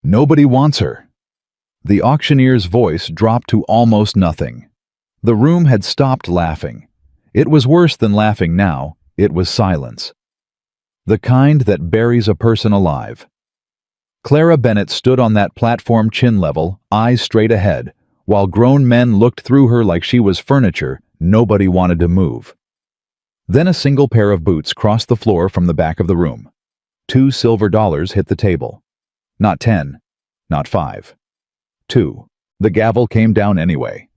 Nobody wants her." The auctioneer's voice dropped to almost nothing. The room had stopped laughing. It was worse than laughing now. It was silence. The kind that buries a person alive. Clara Bennett stood on that platform chin level, eyes straight ahead. While grown men looked through her like she was furniture, nobody wanted to move. Then a single pair of boots crossed the floor from the back of the room. 2 silver dollars hit the table. Not 10, not 5. 2. The gavel came down anyway.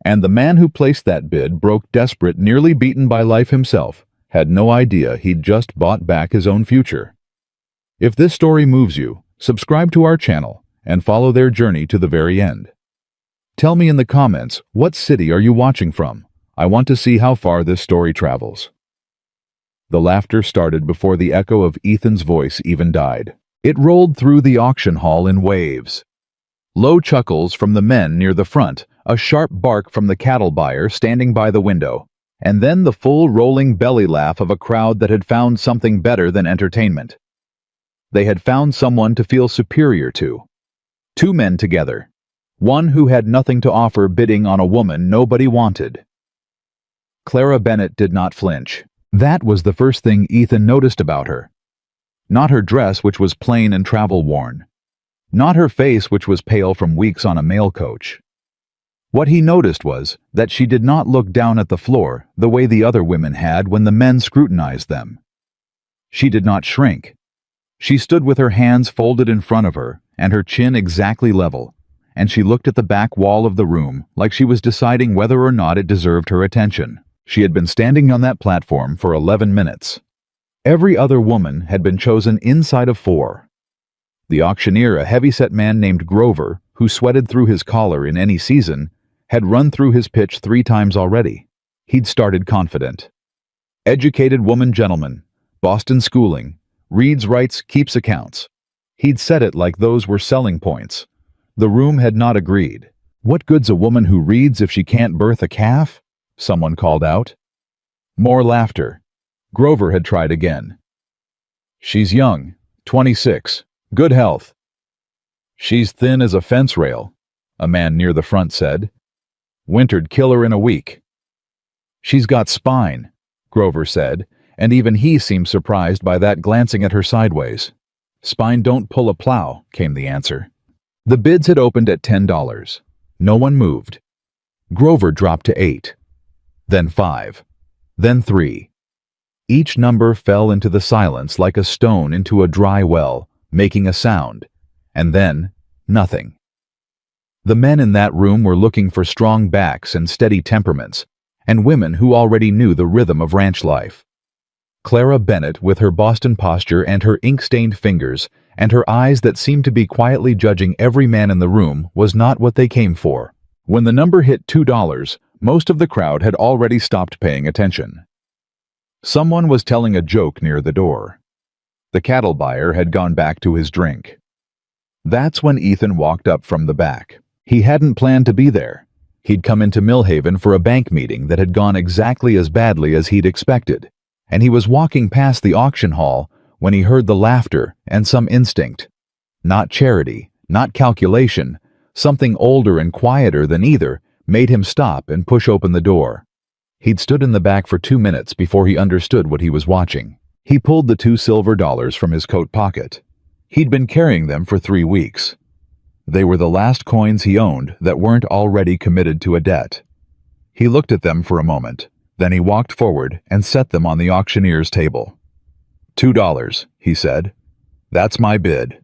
And the man who placed that bid broke desperate, nearly beaten by life himself, had no idea he'd just bought back his own future. If this story moves you, subscribe to our channel and follow their journey to the very end. Tell me in the comments, what city are you watching from? I want to see how far this story travels. The laughter started before the echo of Ethan's voice even died. It rolled through the auction hall in waves. Low chuckles from the men near the front, a sharp bark from the cattle buyer standing by the window, and then the full rolling belly laugh of a crowd that had found something better than entertainment. They had found someone to feel superior to. 2 men together. One who had nothing to offer bidding on a woman nobody wanted. Clara Bennett did not flinch. That was the first thing Ethan noticed about her. Not her dress, which was plain and travel-worn. Not her face, which was pale from weeks on a mail coach. What he noticed was that she did not look down at the floor the way the other women had when the men scrutinized them. She did not shrink. She stood with her hands folded in front of her and her chin exactly level, and she looked at the back wall of the room like she was deciding whether or not it deserved her attention. She had been standing on that platform for 11 minutes. Every other woman had been chosen inside of 4. The auctioneer, a heavy-set man named Grover, who sweated through his collar in any season, had run through his pitch 3 times already. He'd started confident. Educated woman, gentleman, Boston schooling, reads, writes, keeps accounts. He'd said it like those were selling points. The room had not agreed. What good's a woman who reads if she can't birth a calf? Someone called out. More laughter. Grover had tried again. She's young, 26, good health. She's thin as a fence rail, a man near the front said. Winter'd kill her in a week. She's got spine, Grover said, and even he seemed surprised by that, glancing at her sideways. Spine don't pull a plow, came the answer. The bids had opened at $10. No one moved. Grover dropped to 8. Then 5. Then 3. Each number fell into the silence like a stone into a dry well, making a sound, and then nothing. The men in that room were looking for strong backs and steady temperaments, and women who already knew the rhythm of ranch life. Clara Bennett, with her Boston posture and her ink-stained fingers, and her eyes that seemed to be quietly judging every man in the room, was not what they came for. When the number hit $2, most of the crowd had already stopped paying attention. Someone was telling a joke near the door. The cattle buyer had gone back to his drink. That's when Ethan walked up from the back. He hadn't planned to be there. He'd come into Millhaven for a bank meeting that had gone exactly as badly as he'd expected, and he was walking past the auction hall when he heard the laughter and some instinct. Not charity, not calculation, something older and quieter than either made him stop and push open the door. He'd stood in the back for 2 minutes before he understood what he was watching. He pulled the 2 silver dollars from his coat pocket. He'd been carrying them for 3 weeks. They were the last coins he owned that weren't already committed to a debt. He looked at them for a moment, then he walked forward and set them on the auctioneer's table. $2, he said. That's my bid.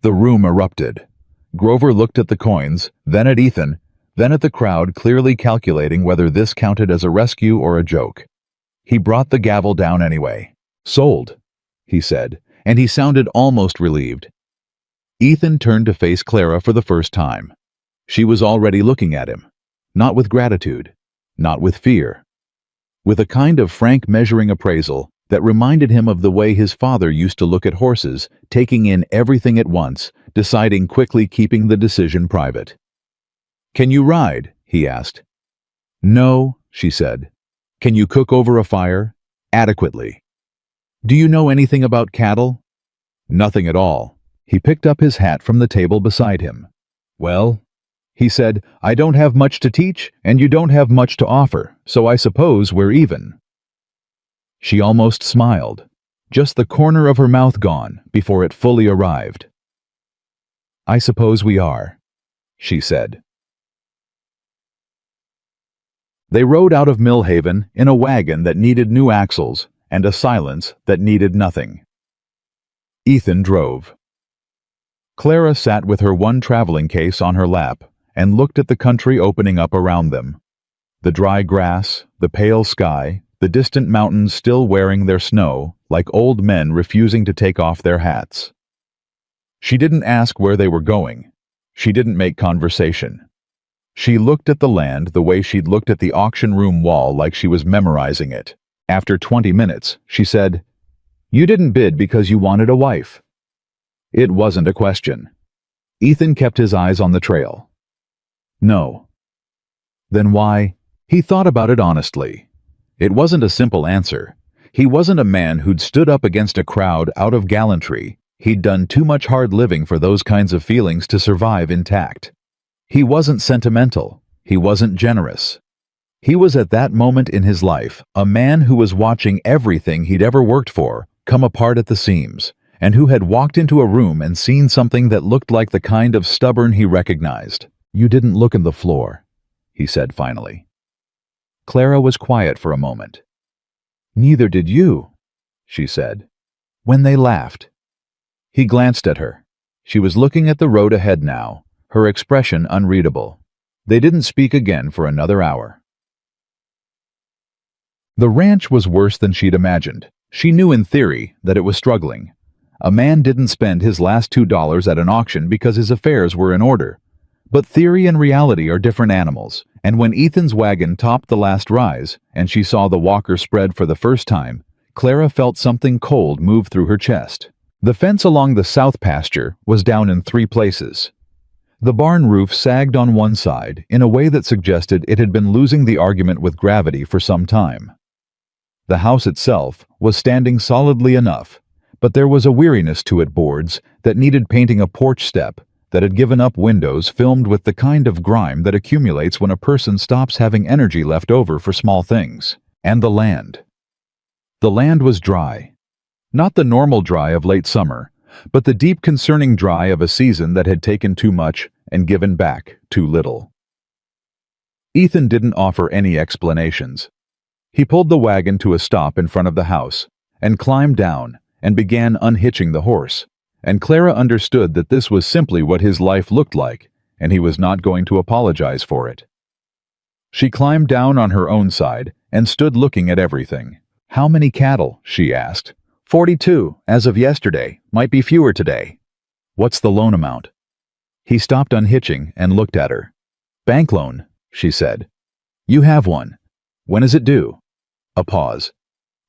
The room erupted. Grover looked at the coins, then at Ethan, then at the crowd, clearly calculating whether this counted as a rescue or a joke. He brought the gavel down anyway. Sold, he said, and he sounded almost relieved. Ethan turned to face Clara for the first time. She was already looking at him, not with gratitude, not with fear, with a kind of frank measuring appraisal that reminded him of the way his father used to look at horses, taking in everything at once, deciding quickly, keeping the decision private. "Can you ride?" he asked. "No," she said. "Can you cook over a fire?" "Adequately." "Do you know anything about cattle?" "Nothing at all." He picked up his hat from the table beside him. "Well," he said, "I don't have much to teach, and you don't have much to offer, so I suppose we're even." She almost smiled, just the corner of her mouth gone before it fully arrived. "I suppose we are," she said. They rode out of Millhaven in a wagon that needed new axles and a silence that needed nothing. Ethan drove. Clara sat with her one traveling case on her lap and looked at the country opening up around them. The dry grass, the pale sky, the distant mountains still wearing their snow, like old men refusing to take off their hats. She didn't ask where they were going. She didn't make conversation. She looked at the land the way she'd looked at the auction room wall, like she was memorizing it. After 20 minutes, she said, "You didn't bid because you wanted a wife." It wasn't a question. Ethan kept his eyes on the trail. "No." Then why? He thought about it honestly. It wasn't a simple answer. He wasn't a man who'd stood up against a crowd out of gallantry. He'd done too much hard living for those kinds of feelings to survive intact. He wasn't sentimental. He wasn't generous. He was at that moment in his life a man who was watching everything he'd ever worked for come apart at the seams, and who had walked into a room and seen something that looked like the kind of stubborn he recognized. "You didn't look in the floor," he said finally. Clara was quiet for a moment. "Neither did you," she said. "When they laughed." He glanced at her. She was looking at the road ahead now, her expression unreadable. They didn't speak again for another hour. The ranch was worse than she'd imagined. She knew in theory that it was struggling. A man didn't spend his last $2 at an auction because his affairs were in order. But theory and reality are different animals, and when Ethan's wagon topped the last rise, and she saw the walker spread for the first time, Clara felt something cold move through her chest. The fence along the south pasture was down in 3 places. The barn roof sagged on one side in a way that suggested it had been losing the argument with gravity for some time. The house itself was standing solidly enough, but there was a weariness to it, boards that needed painting, a porch step that had given up, windows filmed with the kind of grime that accumulates when a person stops having energy left over for small things. And the land. The land was dry. Not the normal dry of late summer, but the deep concerning dry of a season that had taken too much and given back too little. Ethan didn't offer any explanations. He pulled the wagon to a stop in front of the house and climbed down and began unhitching the horse, and Clara understood that this was simply what his life looked like, and he was not going to apologize for it. She climbed down on her own side and stood looking at everything. "How many cattle?" she asked. 42, as of yesterday. Might be fewer today." "What's the loan amount?" He stopped unhitching and looked at her. "Bank loan," she said. "You have one. When is it due?" A pause.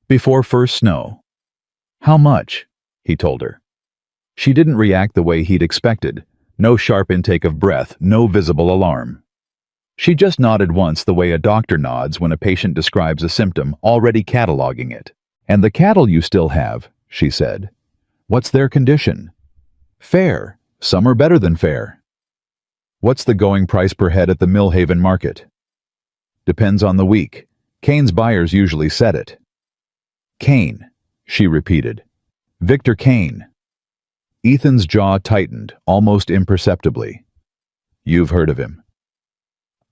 "Before first snow." "How much?" he told her. She didn't react the way he'd expected. No sharp intake of breath, no visible alarm. She just nodded once, the way a doctor nods when a patient describes a symptom, already cataloging it. "And the cattle you still have," she said. "What's their condition?" "Fair. Some are better than fair." "What's the going price per head at the Millhaven market?" "Depends on the week. Kane's buyers usually set it." "Kane," she repeated. "Victor Kane." Ethan's jaw tightened, almost imperceptibly. "You've heard of him."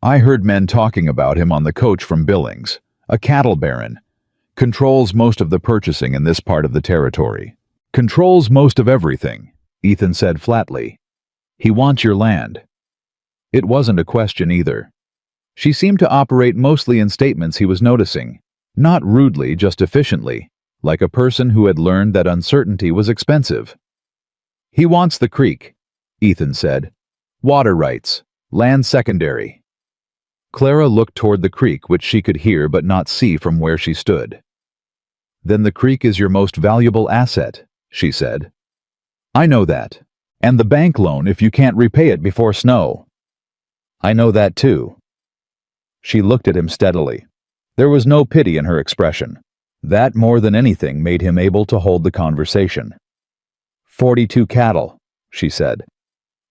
"I heard men talking about him on the coach from Billings. A cattle baron. Controls most of the purchasing in this part of the territory. Controls most of everything," Ethan said flatly. "He wants your land." It wasn't a question either. She seemed to operate mostly in statements he was noticing. Not rudely, just efficiently, like a person who had learned that uncertainty was expensive. "He wants the creek," Ethan said. "Water rights. Land secondary." Clara looked toward the creek, which she could hear but not see from where she stood. "Then the creek is your most valuable asset," she said. "I know that. And the bank loan if you can't repay it before snow." "I know that too." She looked at him steadily. There was no pity in her expression. That more than anything made him able to hold the conversation. 42 cattle. she said.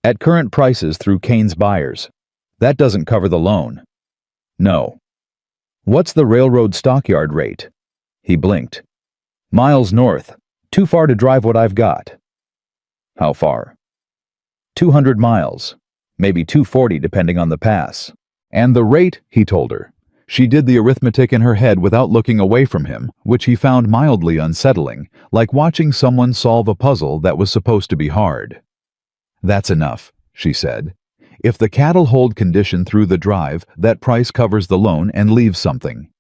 At current prices through Kane's buyers. That doesn't cover the loan. No. What's the railroad stockyard rate? He blinked. Miles north. Too far to drive what I've got. How far? 200 miles. Maybe 240 depending on the pass. And the rate, he told her. She did the arithmetic in her head without looking away from him, which he found mildly unsettling, like watching someone solve a puzzle that was supposed to be hard. That's enough, she said. If the cattle hold condition through the drive, that price covers the loan and leaves something.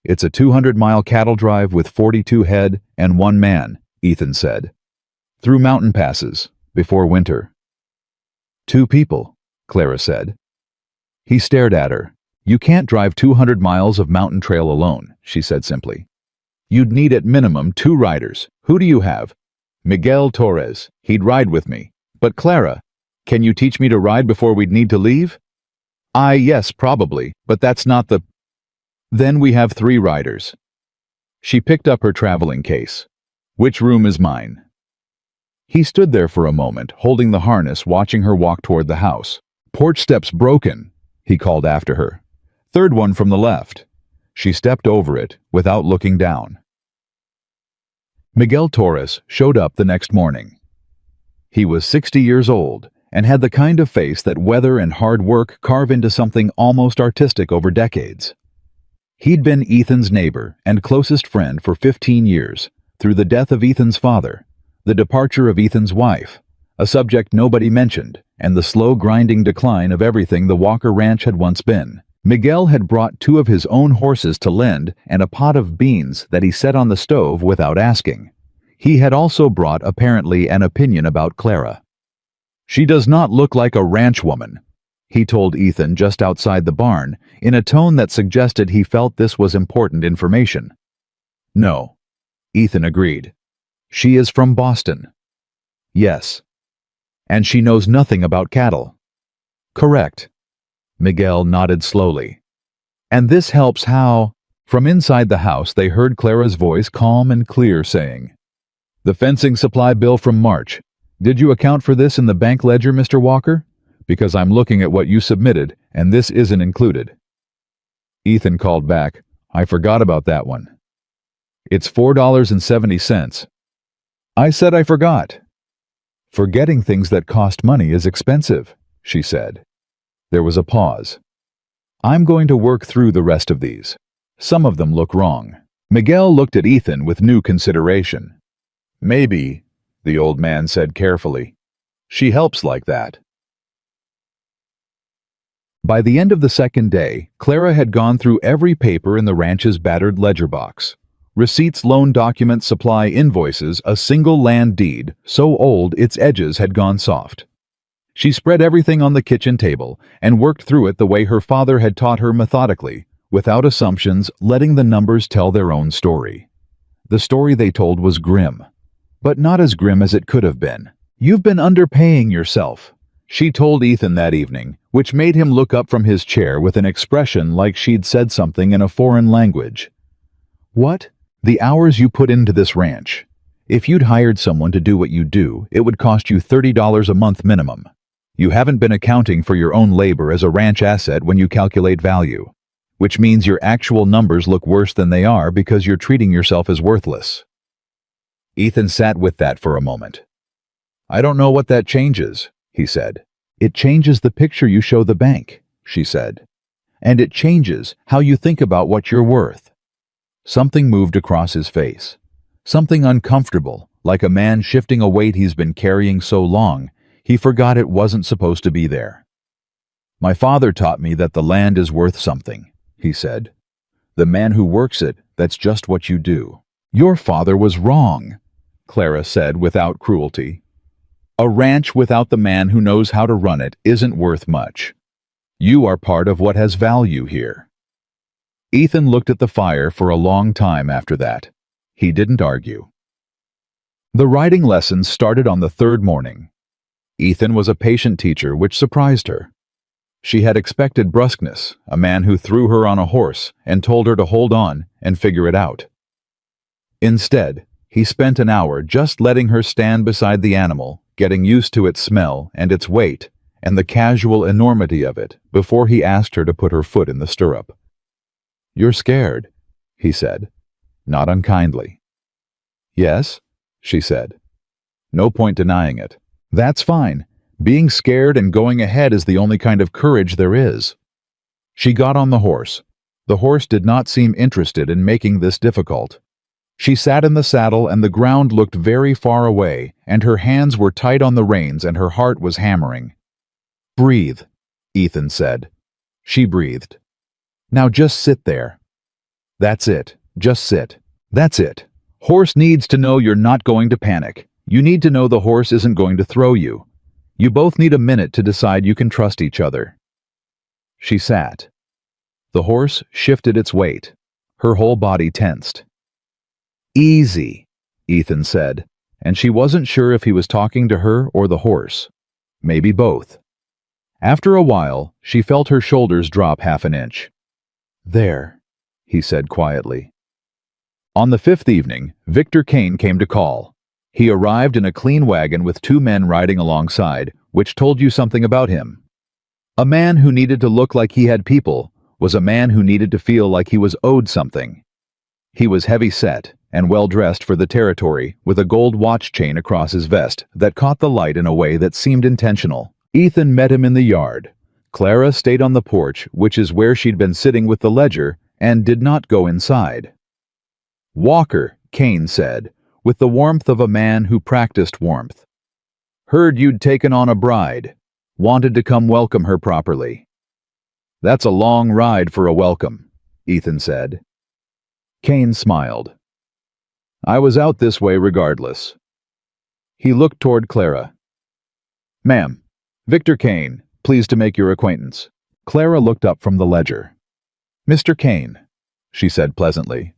It's a 200-mile cattle drive with 42 head and 1 man, Ethan said. Through mountain passes, before winter. 2 people, Clara said. He stared at her. You can't drive 200 miles of mountain trail alone, she said simply. You'd need at minimum 2 riders. Who do you have? Miguel Torres. He'd ride with me. But Clara, can you teach me to ride before we'd need to leave? Yes, probably, but that's not the... Then we have 3 riders. She picked up her traveling case. Which room is mine? He stood there for a moment, holding the harness, watching her walk toward the house. Porch steps broken, he called after her. 3rd one from the left. She stepped over it without looking down. Miguel Torres showed up the next morning. He was 60 years old and had the kind of face that weather and hard work carve into something almost artistic over decades. He'd been Ethan's neighbor and closest friend for 15 years, through the death of Ethan's father, the departure of Ethan's wife, a subject nobody mentioned, and the slow grinding decline of everything the Walker Ranch had once been. Miguel had brought 2 of his own horses to lend and a pot of beans that he set on the stove without asking. He had also brought apparently an opinion about Clara. She does not look like a ranch woman, he told Ethan just outside the barn, in a tone that suggested he felt this was important information. No, Ethan agreed. She is from Boston. Yes. And she knows nothing about cattle. Correct. Miguel nodded slowly. And this helps how? From inside the house they heard Clara's voice calm and clear saying, The fencing supply bill from March. Did you account for this in the bank ledger, Mr. Walker? Because I'm looking at what you submitted, and this isn't included. Ethan called back, I forgot about that one. It's $4.70. I said I forgot. Forgetting things that cost money is expensive, she said. There was a pause. I'm going to work through the rest of these. Some of them look wrong. Miguel looked at Ethan with new consideration. Maybe, the old man said carefully. She helps like that. By the end of the 2nd day, Clara had gone through every paper in the ranch's battered ledger box. Receipts, loan documents, supply invoices, a single land deed, so old its edges had gone soft. She spread everything on the kitchen table and worked through it the way her father had taught her methodically, without assumptions, letting the numbers tell their own story. The story they told was grim, but not as grim as it could have been. You've been underpaying yourself, she told Ethan that evening, which made him look up from his chair with an expression like she'd said something in a foreign language. What? The hours you put into this ranch. If you'd hired someone to do what you do, it would cost you $30 a month minimum. You haven't been accounting for your own labor as a ranch asset when you calculate value, which means your actual numbers look worse than they are because you're treating yourself as worthless. Ethan sat with that for a moment. I don't know what that changes, he said. It changes the picture you show the bank, she said. And it changes how you think about what you're worth. Something moved across his face. Something uncomfortable, like a man shifting a weight he's been carrying so long, he forgot it wasn't supposed to be there. My father taught me that the land is worth something, he said. The man who works it, that's just what you do. Your father was wrong, Clara said without cruelty. A ranch without the man who knows how to run it isn't worth much. You are part of what has value here. Ethan looked at the fire for a long time after that. He didn't argue. The writing lessons started on the 3rd morning. Ethan was a patient teacher, which surprised her. She had expected brusqueness, a man who threw her on a horse and told her to hold on and figure it out. Instead, he spent an hour just letting her stand beside the animal, getting used to its smell and its weight and the casual enormity of it before he asked her to put her foot in the stirrup. "You're scared," he said, not unkindly. "Yes," she said. No point denying it. "That's fine. Being scared and going ahead is the only kind of courage there is." She got on the horse. The horse did not seem interested in making this difficult. She sat in the saddle and the ground looked very far away, and her hands were tight on the reins and her heart was hammering. "Breathe," Ethan said. She breathed. "Now just sit there." "That's it. Just sit. That's it. Horse needs to know you're not going to panic. You need to know the horse isn't going to throw you. You both need a minute to decide you can trust each other." She sat. The horse shifted its weight. Her whole body tensed. "Easy," Ethan said, and she wasn't sure if he was talking to her or the horse. Maybe both. After a while, she felt her shoulders drop half an inch. "There," he said quietly. On the fifth evening, Victor Kane came to call. He arrived in a clean wagon with two men riding alongside, which told you something about him. A man who needed to look like he had people was a man who needed to feel like he was owed something. He was heavy-set and well-dressed for the territory, with a gold watch chain across his vest that caught the light in a way that seemed intentional. Ethan met him in the yard. Clara stayed on the porch, which is where she'd been sitting with the ledger, and did not go inside. "Walker," Kane said, with the warmth of a man who practiced warmth. "Heard you'd taken on a bride. Wanted to come welcome her properly." "That's a long ride for a welcome," Ethan said. Kane smiled. "I was out this way regardless." He looked toward Clara. "Ma'am, Victor Kane, pleased to make your acquaintance." Clara looked up from the ledger. "Mr. Kane," she said pleasantly,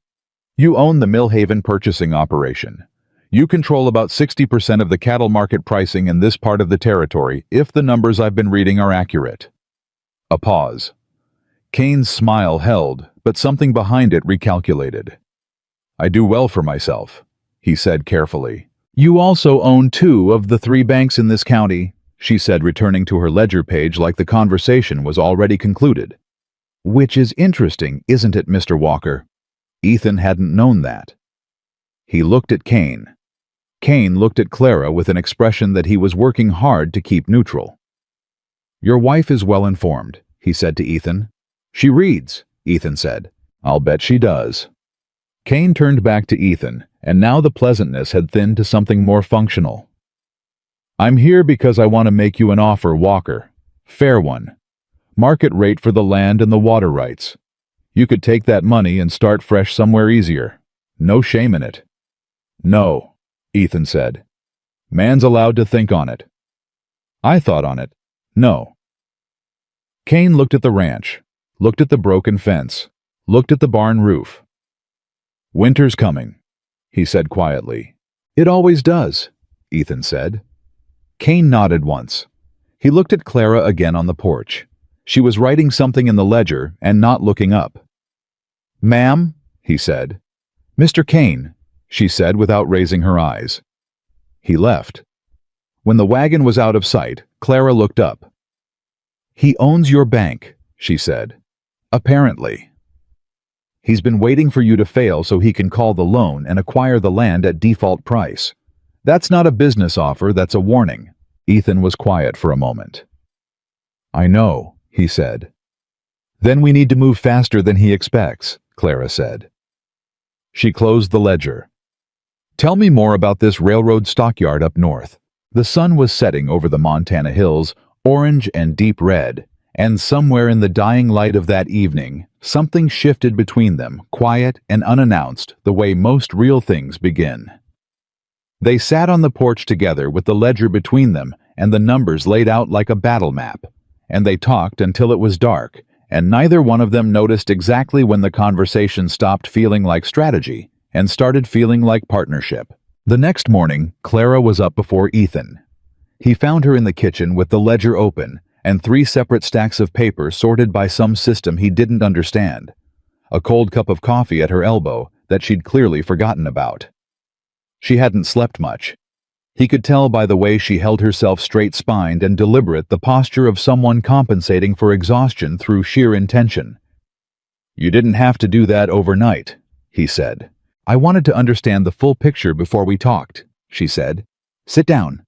"you own the Millhaven purchasing operation. You control about 60% of the cattle market pricing in this part of the territory, if the numbers I've been reading are accurate." A pause. Kane's smile held, but something behind it recalculated. "I do well for myself," he said carefully. "You also own 2 of the 3 banks in this county," she said, returning to her ledger page like the conversation was already concluded. "Which is interesting, isn't it, Mr. Walker?" Ethan hadn't known that. He looked at Kane. Kane looked at Clara with an expression that he was working hard to keep neutral. "Your wife is well informed," he said to Ethan. "She reads," Ethan said. "I'll bet she does." Kane turned back to Ethan, and now the pleasantness had thinned to something more functional. "I'm here because I want to make you an offer, Walker. Fair one. Market rate for the land and the water rights. You could take that money and start fresh somewhere easier. No shame in it." "No," Ethan said. "Man's allowed to think on it." "I thought on it. No." Kane looked at the ranch, looked at the broken fence, looked at the barn roof. "Winter's coming," he said quietly. "It always does," Ethan said. Kane nodded once. He looked at Clara again on the porch. She was writing something in the ledger and not looking up. "Ma'am," he said. "Mr. Kane," she said without raising her eyes. He left. When the wagon was out of sight, Clara looked up. "He owns your bank," she said. "Apparently. He's been waiting for you to fail so he can call the loan and acquire the land at default price. That's not a business offer, that's a warning." Ethan was quiet for a moment. "I know," he said. "Then we need to move faster than he expects," Clara said. She closed the ledger. "Tell me more about this railroad stockyard up north." The sun was setting over the Montana hills, orange and deep red, and somewhere in the dying light of that evening, something shifted between them, quiet and unannounced, the way most real things begin. They sat on the porch together with the ledger between them and the numbers laid out like a battle map, and they talked until it was dark, and neither one of them noticed exactly when the conversation stopped feeling like strategy and started feeling like partnership. The next morning, Clara was up before Ethan. He found her in the kitchen with the ledger open and 3 separate stacks of paper sorted by some system he didn't understand. A cold cup of coffee at her elbow that she'd clearly forgotten about. She hadn't slept much. He could tell by the way she held herself straight-spined and deliberate, the posture of someone compensating for exhaustion through sheer intention. "You didn't have to do that overnight," he said. "I wanted to understand the full picture before we talked," she said. "Sit down."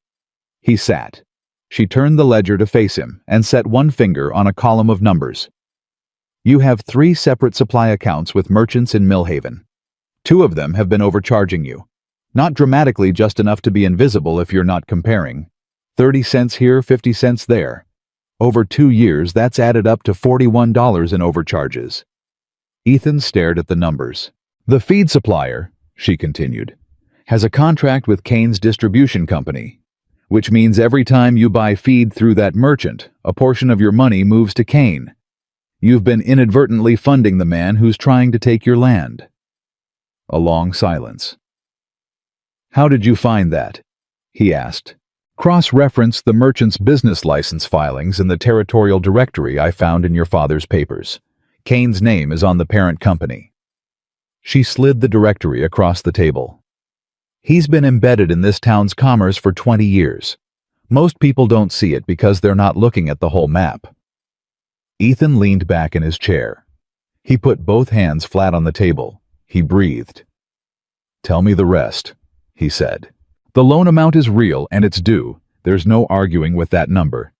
He sat. She turned the ledger to face him and set one finger on a column of numbers. "You have 3 separate supply accounts with merchants in Millhaven. 2 of them have been overcharging you. Not dramatically, just enough to be invisible if you're not comparing. 30 cents here, 50 cents there. Over 2 years, that's added up to $41 in overcharges." Ethan stared at the numbers. "The feed supplier," she continued, "has a contract with Kane's distribution company, which means every time you buy feed through that merchant, a portion of your money moves to Kane. You've been inadvertently funding the man who's trying to take your land." A long silence. "How did you find that?" he asked. "Cross-reference the merchant's business license filings in the territorial directory I found in your father's papers. Kane's name is on the parent company." She slid the directory across the table. "He's been embedded in this town's commerce for 20 years. Most people don't see it because they're not looking at the whole map." Ethan leaned back in his chair. He put both hands flat on the table. He breathed. "Tell me the rest," he said. "The loan amount is real and it's due. There's no arguing with that number.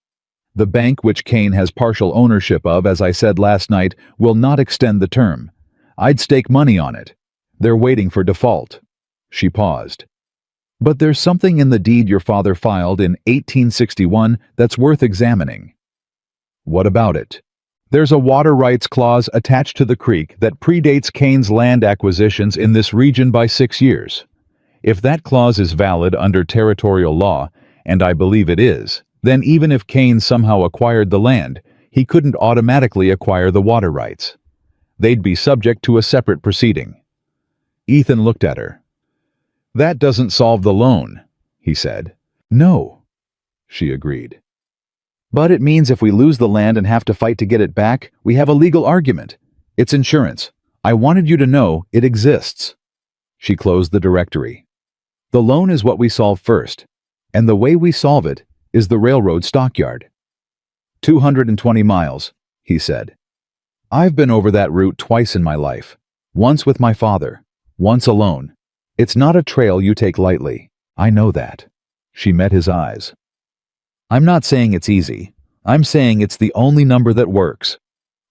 The bank, which Kane has partial ownership of, as I said last night, will not extend the term. I'd stake money on it. They're waiting for default." She paused. "But there's something in the deed your father filed in 1861 that's worth examining." "What about it?" "There's a water rights clause attached to the creek that predates Kane's land acquisitions in this region by 6 years. If that clause is valid under territorial law, and I believe it is, then even if Kane somehow acquired the land, he couldn't automatically acquire the water rights. They'd be subject to a separate proceeding." Ethan looked at her. "That doesn't solve the loan," he said. "No," she agreed. "But it means if we lose the land and have to fight to get it back, we have a legal argument. It's insurance. I wanted you to know it exists." She closed the directory. "The loan is what we solve first, and the way we solve it is the railroad stockyard." 220 miles, he said. "I've been over that route twice in my life. Once with my father, once alone. It's not a trail you take lightly. I know that." She met his eyes. "I'm not saying it's easy. I'm saying it's the only number that works.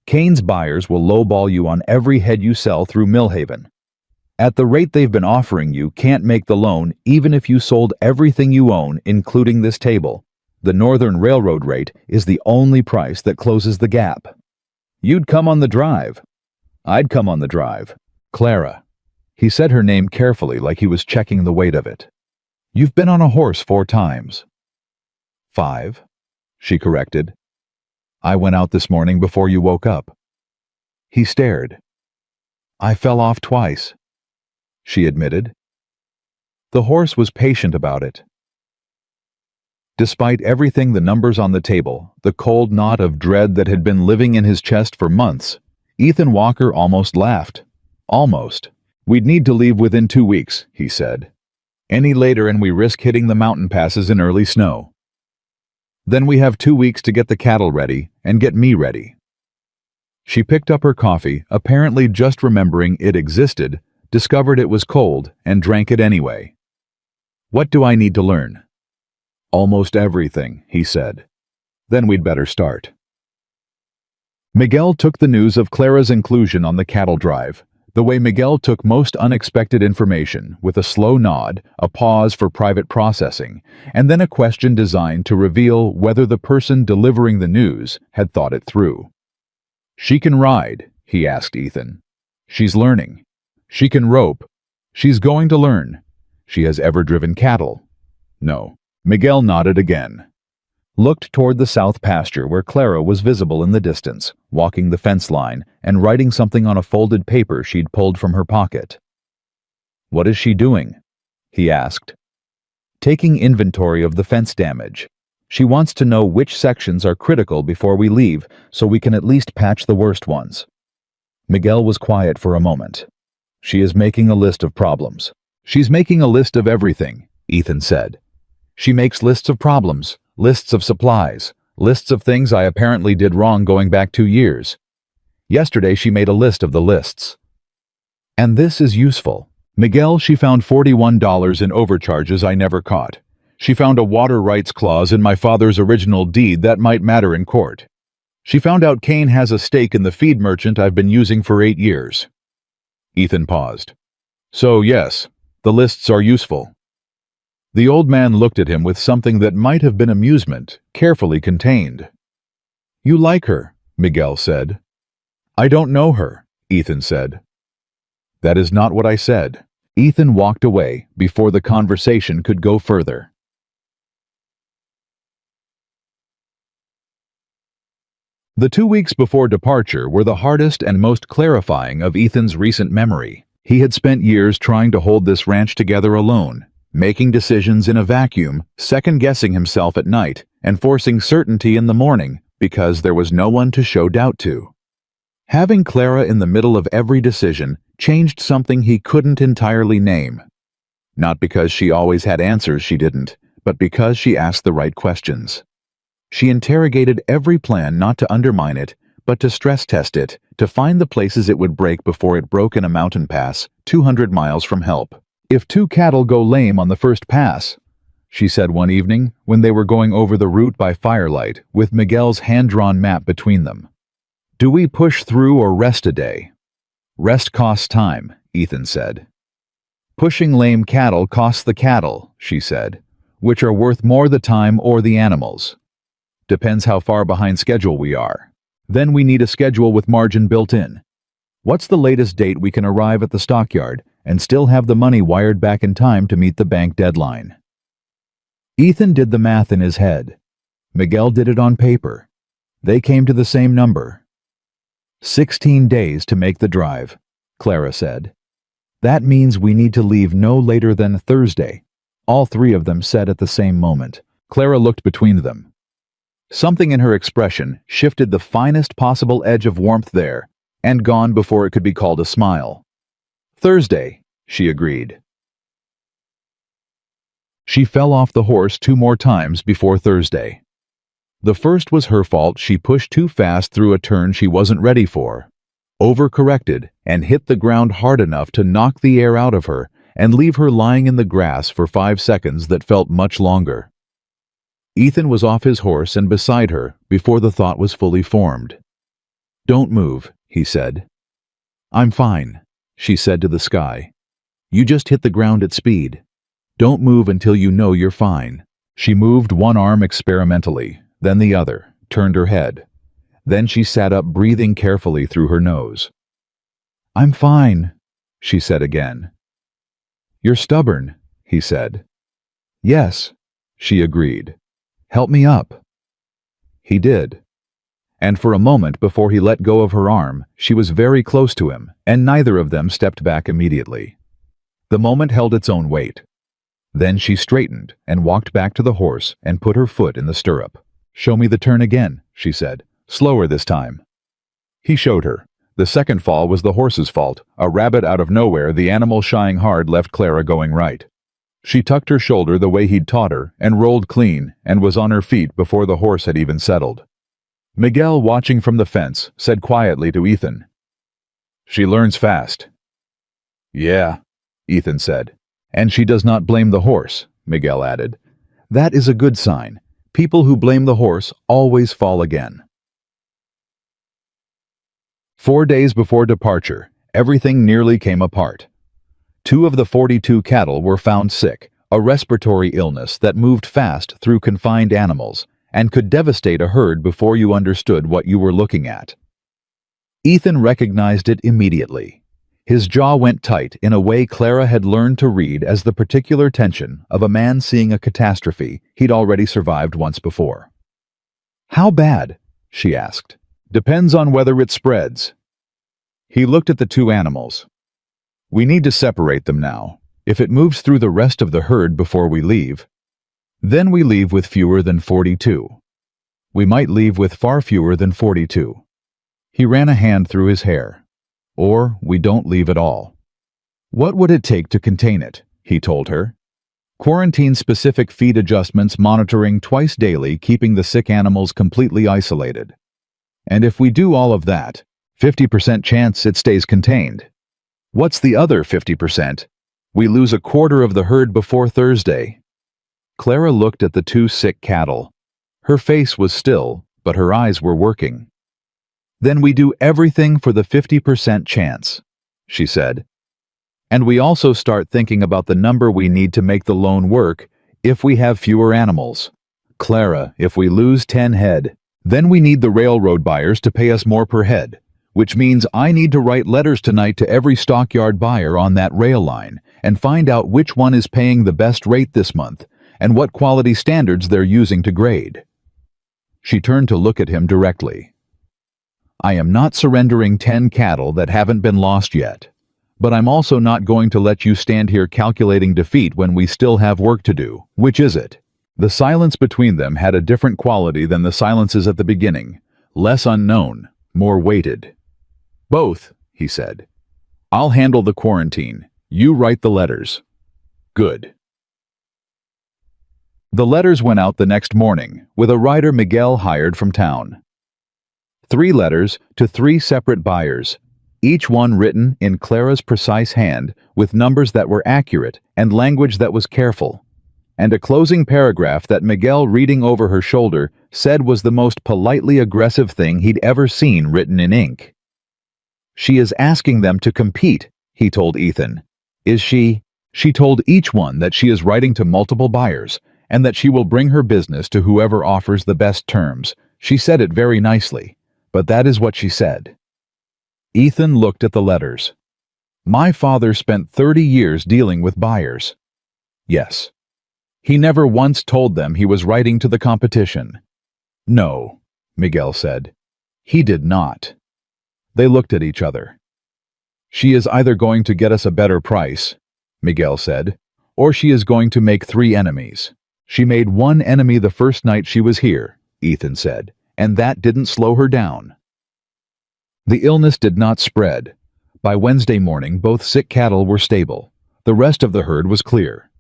Kane's buyers will lowball you on every head you sell through Millhaven. At the rate they've been offering, you can't make the loan even if you sold everything you own, including this table. The Northern Railroad rate is the only price that closes the gap." "You'd come on the drive." "I'd come on the drive." "Clara." He said her name carefully, like he was checking the weight of it. "You've been on a horse 4 times." 5, she corrected. "I went out this morning before you woke up." He stared. "I fell off twice," she admitted. The horse was patient about it. Despite everything, the numbers on the table, the cold knot of dread that had been living in his chest for months, Ethan Walker almost laughed. Almost. "We'd need to leave within 2 weeks, he said. "Any later and we risk hitting the mountain passes in early snow. Then we have 2 weeks to get the cattle ready and get me ready." She picked up her coffee, apparently just remembering it existed, discovered it was cold, and drank it anyway. "What do I need to learn?" "Almost everything," he said. "Then we'd better start." Miguel took the news of Clara's inclusion on the cattle drive, the way Miguel took most unexpected information, with a slow nod, a pause for private processing, and then a question designed to reveal whether the person delivering the news had thought it through. "She can ride," he asked Ethan. "She's learning. She can rope. She's going to learn. She has ever driven cattle?" "No." Miguel nodded again. Looked toward the south pasture where Clara was visible in the distance, walking the fence line and writing something on a folded paper she'd pulled from her pocket. "What is she doing?" he asked. "Taking inventory of the fence damage. She wants to know which sections are critical before we leave, so we can at least patch the worst ones." Miguel was quiet for a moment. "She is making a list of problems." "She's making a list of everything," Ethan said. She makes lists of problems, lists of supplies, lists of things I apparently did wrong going back 2 years. Yesterday she made a list of the lists. And this is useful. Miguel, she found $41 in overcharges I never caught. She found a water rights clause in my father's original deed that might matter in court. She found out Kane has a stake in the feed merchant I've been using for 8 years. Ethan paused. So yes, the lists are useful. The old man looked at him with something that might have been amusement, carefully contained. You like her, Miguel said. I don't know her, Ethan said. That is not what I said. Ethan walked away before the conversation could go further. The 2 weeks before departure were the hardest and most clarifying of Ethan's recent memory. He had spent years trying to hold this ranch together alone, making decisions in a vacuum, second-guessing himself at night, and forcing certainty in the morning because there was no one to show doubt to. Having Clara in the middle of every decision changed something he couldn't entirely name. Not because she always had answers she didn't, but because she asked the right questions. She interrogated every plan not to undermine it, but to stress test it, to find the places it would break before it broke in a mountain pass 200 miles from help. If 2 cattle go lame on the first pass, she said one evening when they were going over the route by firelight with Miguel's hand-drawn map between them. Do we push through or rest a day? Rest costs time, Ethan said. Pushing lame cattle costs the cattle, she said, which are worth more the time or the animals. Depends how far behind schedule we are. Then we need a schedule with margin built in. What's the latest date we can arrive at the stockyard and still have the money wired back in time to meet the bank deadline? Ethan did the math in his head. Miguel did it on paper. They came to the same number. 16 days to make the drive, Clara said. That means we need to leave no later than Thursday. All 3 of them said at the same moment. Clara looked between them. Something in her expression shifted the finest possible edge of warmth there, and gone before it could be called a smile. Thursday, she agreed. She fell off the horse 2 more times before Thursday. The first was her fault. She pushed too fast through a turn she wasn't ready for, overcorrected, and hit the ground hard enough to knock the air out of her and leave her lying in the grass for 5 seconds that felt much longer. Ethan was off his horse and beside her before the thought was fully formed. Don't move, he said. I'm fine, she said to the sky. You just hit the ground at speed. Don't move until you know you're fine. She moved one arm experimentally, then the other, turned her head. Then she sat up, breathing carefully through her nose. I'm fine, she said again. You're stubborn, he said. Yes, she agreed. Help me up. He did. And for a moment before he let go of her arm, she was very close to him, and neither of them stepped back immediately. The moment held its own weight. Then she straightened and walked back to the horse and put her foot in the stirrup. Show me the turn again, she said. Slower this time. He showed her. The second fall was the horse's fault. A rabbit out of nowhere, the animal shying hard, left Clara going right. She tucked her shoulder the way he'd taught her and rolled clean and was on her feet before the horse had even settled. Miguel, watching from the fence, said quietly to Ethan, She learns fast. Yeah, Ethan said. And she does not blame the horse, Miguel added. That is a good sign. People who blame the horse always fall again. 4 days before departure, everything nearly came apart. 2 of the 42 cattle were found sick, a respiratory illness that moved fast through confined animals and could devastate a herd before you understood what you were looking at. Ethan recognized it immediately. His jaw went tight in a way Clara had learned to read as the particular tension of a man seeing a catastrophe he'd already survived once before. How bad? She asked. Depends on whether it spreads. He looked at the 2 animals. We need to separate them now. If it moves through the rest of the herd before we leave, then we leave with fewer than 42. We might leave with far fewer than 42. He ran a hand through his hair. Or we don't leave at all. What would it take to contain it? He told her. Quarantine-specific feed adjustments monitoring twice daily, keeping the sick animals completely isolated. And if we do all of that, 50% chance it stays contained. What's the other 50%? We lose a quarter of the herd before Thursday. Clara looked at the two sick cattle. Her face was still, but her eyes were working. Then we do everything for the 50% chance, she said. And we also start thinking about the number we need to make the loan work if we have fewer animals. Clara, if we lose 10 head, then we need the railroad buyers to pay us more per head, which means I need to write letters tonight to every stockyard buyer on that rail line and find out which one is paying the best rate this month and what quality standards they're using to grade. She turned to look at him directly. I am not surrendering 10 cattle that haven't been lost yet, but I'm also not going to let you stand here calculating defeat when we still have work to do. Which is it? The silence between them had a different quality than the silences at the beginning, less unknown, more weighted. Both, he said. I'll handle the quarantine. You write the letters. Good. The letters went out the next morning, with a writer Miguel hired from town. 3 letters to 3 separate buyers, each one written in Clara's precise hand with numbers that were accurate and language that was careful, and a closing paragraph that Miguel, reading over her shoulder, said was the most politely aggressive thing he'd ever seen written in ink. She is asking them to compete, he told Ethan. Is she? She told each one that she is writing to multiple buyers and that she will bring her business to whoever offers the best terms. She said it very nicely, but that is what she said. Ethan looked at the letters. My father spent 30 years dealing with buyers. Yes. He never once told them he was writing to the competition. No, Miguel said. He did not. They looked at each other. She is either going to get us a better price, Miguel said, or she is going to make 3 enemies. She made 1 enemy the first night she was here, Ethan said, and that didn't slow her down. The illness did not spread. By Wednesday morning, both sick cattle were stable. The rest of the herd was clear.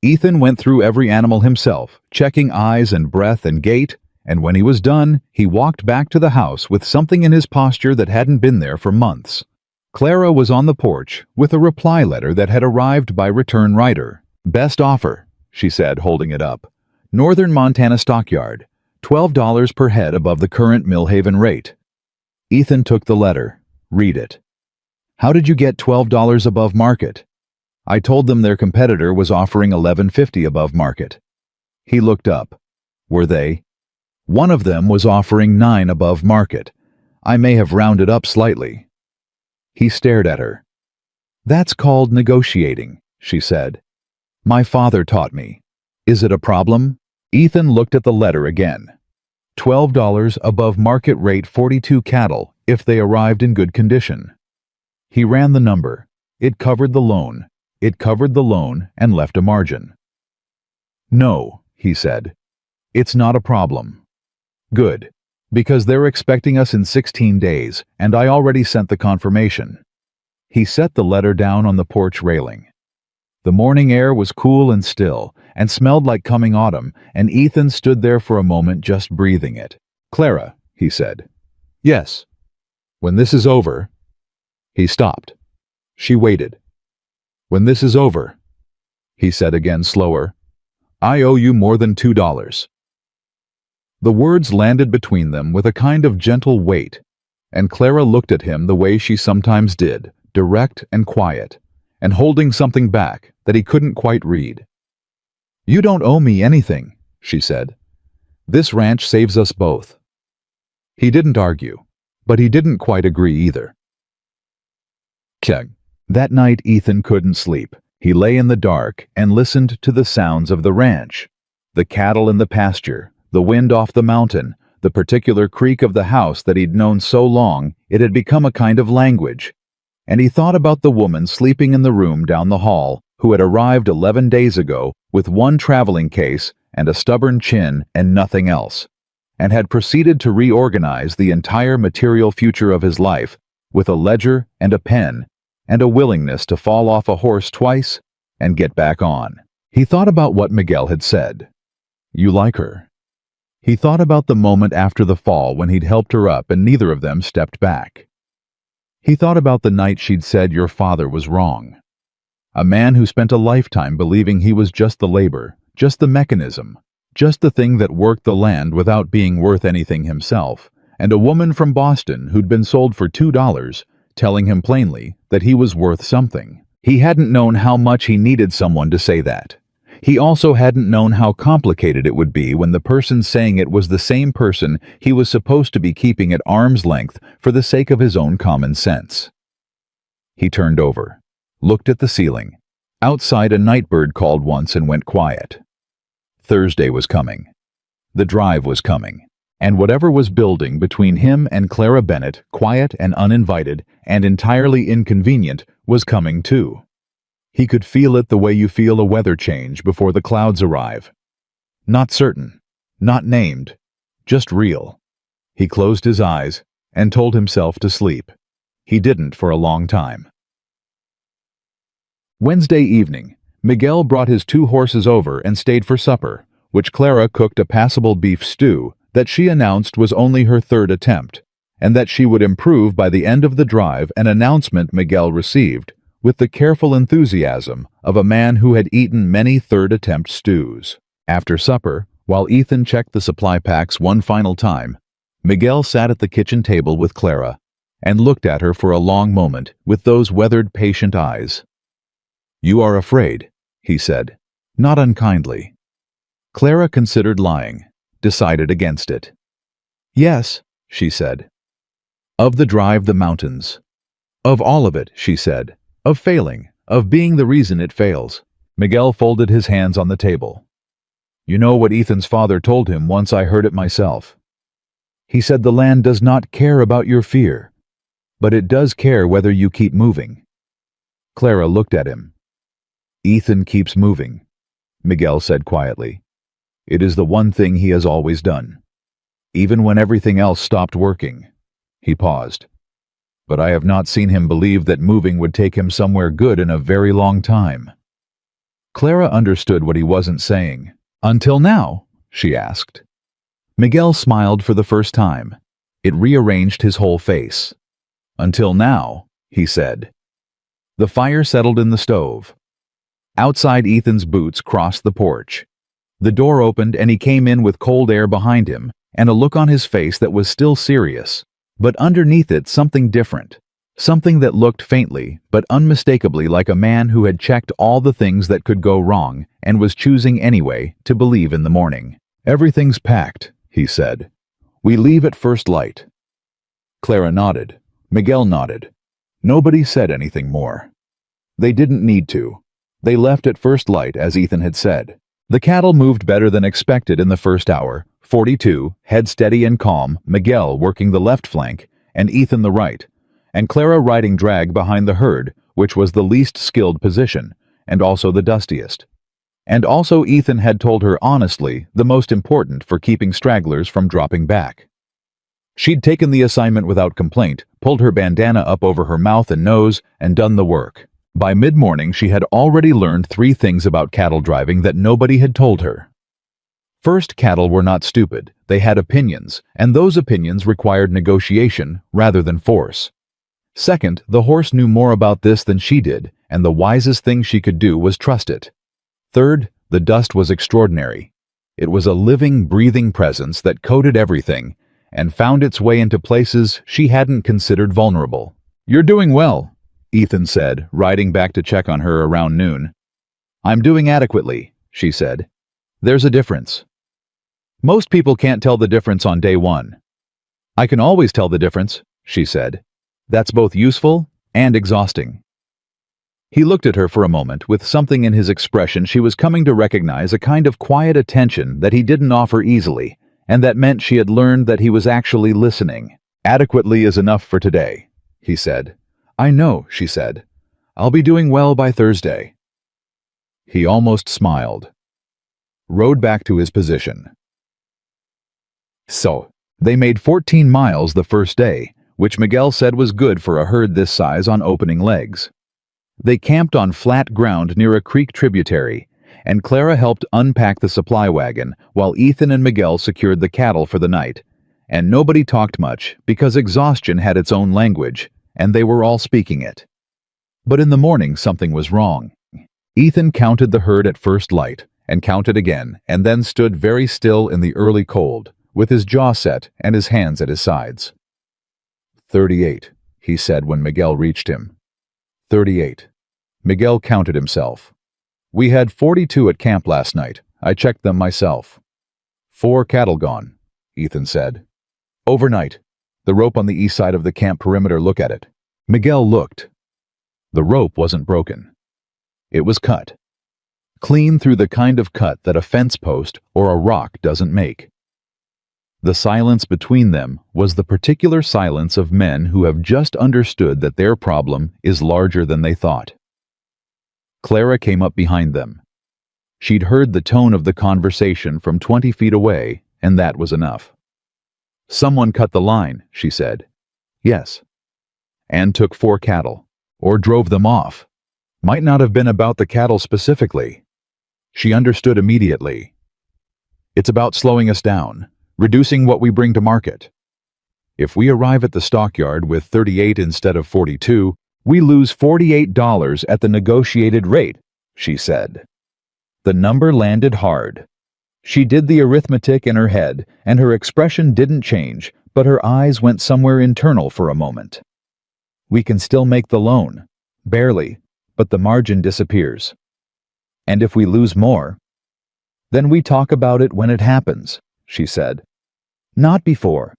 Ethan went through every animal himself, checking eyes and breath and gait, and when he was done, he walked back to the house with something in his posture that hadn't been there for months. Clara was on the porch with a reply letter that had arrived by return writer. Best offer, she said, holding it up. Northern Montana Stockyard, $12 per head above the current Millhaven rate. Ethan took the letter. Read it. How did you get $12 above market? I told them their competitor was offering $11.50 above market. He looked up. Were they? One of them was offering $9 above market. I may have rounded up slightly. He stared at her. That's called negotiating, she said. My father taught me. Is it a problem? Ethan looked at the letter again. $12 above market rate 42 cattle if they arrived in good condition. He ran the number. It covered the loan. It covered the loan and left a margin. No, he said. It's not a problem. Good, because they're expecting us in 16 days, and I already sent the confirmation. He set the letter down on the porch railing. The morning air was cool and still, and smelled like coming autumn, and Ethan stood there for a moment just breathing it. Clara, he said. Yes. When this is over. He stopped. She waited. When this is over, he said again slower, I owe you more than $2. The words landed between them with a kind of gentle weight, and Clara looked at him the way she sometimes did, direct and quiet, and holding something back that he couldn't quite read. You don't owe me anything, she said. This ranch saves us both. He didn't argue, but he didn't quite agree either. That night Ethan couldn't sleep. He lay in the dark and listened to the sounds of the ranch, the cattle in the pasture, the wind off the mountain, the particular creak of the house that he'd known so long it had become a kind of language. And he thought about the woman sleeping in the room down the hall who had arrived 11 days ago with 1 traveling case and a stubborn chin and nothing else, and had proceeded to reorganize the entire material future of his life with a ledger and a pen and a willingness to fall off a horse twice and get back on. He thought about what Miguel had said. You like her. He thought about the moment after the fall when he'd helped her up and neither of them stepped back. He thought about the night she'd said your father was wrong. A man who spent a lifetime believing he was just the labor, just the mechanism, just the thing that worked the land without being worth anything himself, and a woman from Boston who'd been sold for $2, telling him plainly that he was worth something. He hadn't known how much he needed someone to say that. He also hadn't known how complicated it would be when the person saying it was the same person he was supposed to be keeping at arm's length for the sake of his own common sense. He turned over, looked at the ceiling. Outside, a nightbird called once and went quiet. Thursday was coming. The drive was coming. And whatever was building between him and Clara Bennett, quiet and uninvited and entirely inconvenient, was coming too. He could feel it the way you feel a weather change before the clouds arrive. Not certain, not named, just real. He closed his eyes and told himself to sleep. He didn't for a long time. Wednesday evening, Miguel brought his 2 horses over and stayed for supper, which Clara cooked a passable beef stew that she announced was only her 3rd attempt, and that she would improve by the end of the drive, an announcement Miguel received with the careful enthusiasm of a man who had eaten many 3rd attempt stews. After supper, while Ethan checked the supply packs one final time, Miguel sat at the kitchen table with Clara and looked at her for a long moment with those weathered, patient eyes. You are afraid, he said, not unkindly. Clara considered lying, decided against it. Yes, she said. Of the drive, the mountains. Of all of it, she said. Of failing, of being the reason it fails. Miguel folded his hands on the table. You know what Ethan's father told him once I heard it myself. He said the land does not care about your fear, but it does care whether you keep moving. Clara looked at him. Ethan keeps moving, Miguel said quietly. It is the one thing he has always done. Even when everything else stopped working. He paused. But I have not seen him believe that moving would take him somewhere good in a very long time. Clara understood what he wasn't saying. Until now, she asked. Miguel smiled for the first time. It rearranged his whole face. Until now, he said. The fire settled in the stove. Outside, Ethan's boots crossed the porch. The door opened and he came in with cold air behind him and a look on his face that was still serious. But underneath it something different, something that looked faintly but unmistakably like a man who had checked all the things that could go wrong and was choosing anyway to believe in the morning. Everything's packed, he said. We leave at first light. Clara nodded. Miguel nodded. Nobody said anything more. They didn't need to. They left at first light, as Ethan had said. The cattle moved better than expected in the first hour. 42, head steady and calm, Miguel working the left flank, and Ethan the right, and Clara riding drag behind the herd, which was the least skilled position, and also the dustiest. And also Ethan had told her honestly the most important for keeping stragglers from dropping back. She'd taken the assignment without complaint, pulled her bandana up over her mouth and nose, and done the work. By mid-morning she had already learned 3 things about cattle driving that nobody had told her. First, cattle were not stupid. They had opinions, and those opinions required negotiation rather than force. Second, the horse knew more about this than she did, and the wisest thing she could do was trust it. Third, the dust was extraordinary. It was a living, breathing presence that coated everything and found its way into places she hadn't considered vulnerable. You're doing well, Ethan said, riding back to check on her around noon. I'm doing adequately, she said. There's a difference. Most people can't tell the difference on day 1. I can always tell the difference, she said. That's both useful and exhausting. He looked at her for a moment with something in his expression she was coming to recognize, a kind of quiet attention that he didn't offer easily, and that meant she had learned that he was actually listening. Adequately is enough for today, he said. I know, she said. I'll be doing well by Thursday. He almost smiled. Rode back to his position. So, they made 14 miles the first day, which Miguel said was good for a herd this size on opening legs. They camped on flat ground near a creek tributary, and Clara helped unpack the supply wagon while Ethan and Miguel secured the cattle for the night. And nobody talked much because exhaustion had its own language, and they were all speaking it. But in the morning something was wrong. Ethan counted the herd at first light, and counted again, and then stood very still in the early cold, with his jaw set and his hands at his sides. 38, he said when Miguel reached him. 38. Miguel counted himself. We had 42 at camp last night. I checked them myself. 4 cattle gone, Ethan said. Overnight. The rope on the east side of the camp perimeter, look at it. Miguel looked. The rope wasn't broken. It was cut. Clean through the kind of cut that a fence post or a rock doesn't make. The silence between them was the particular silence of men who have just understood that their problem is larger than they thought. Clara came up behind them. She'd heard the tone of the conversation from 20 feet away, and that was enough. Someone cut the line, she said. Yes. And took 4 cattle, or drove them off. Might not have been about the cattle specifically. She understood immediately. It's about slowing us down, reducing what we bring to market. If we arrive at the stockyard with 38 instead of 42, we lose $48 at the negotiated rate, she said. The number landed hard. She did the arithmetic in her head, and her expression didn't change, but her eyes went somewhere internal for a moment. We can still make the loan. Barely, but the margin disappears. And if we lose more, then we talk about it when it happens, she said. Not before.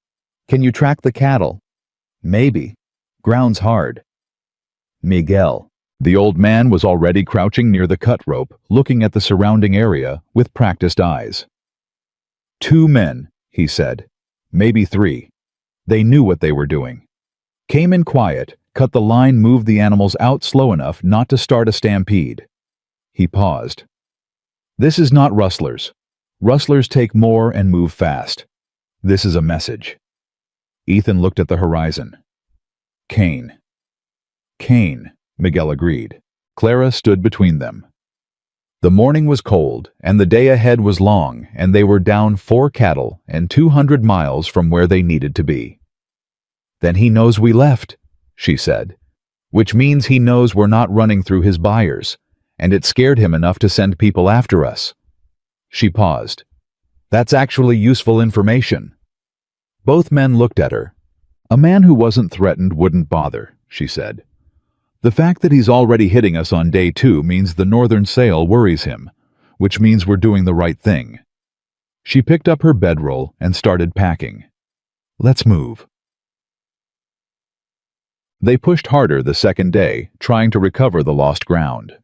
Can you track the cattle? Maybe. Ground's hard. Miguel. The old man was already crouching near the cut rope, looking at the surrounding area with practiced eyes. 2 men, he said. Maybe 3. They knew what they were doing. Came in quiet, cut the line, moved the animals out slow enough not to start a stampede. He paused. This is not rustlers. Rustlers take more and move fast. This is a message. Ethan looked at the horizon. Cain. Cain, Miguel agreed. Clara stood between them. The morning was cold, and the day ahead was long, and they were down 4 cattle and 200 miles from where they needed to be. Then he knows we left, she said, which means he knows we're not running through his buyers, and it scared him enough to send people after us. She paused. That's actually useful information. Both men looked at her. A man who wasn't threatened wouldn't bother, she said. The fact that he's already hitting us on day 2 means the northern sale worries him, which means we're doing the right thing. She picked up her bedroll and started packing. Let's move. They pushed harder the second day, trying to recover the lost ground.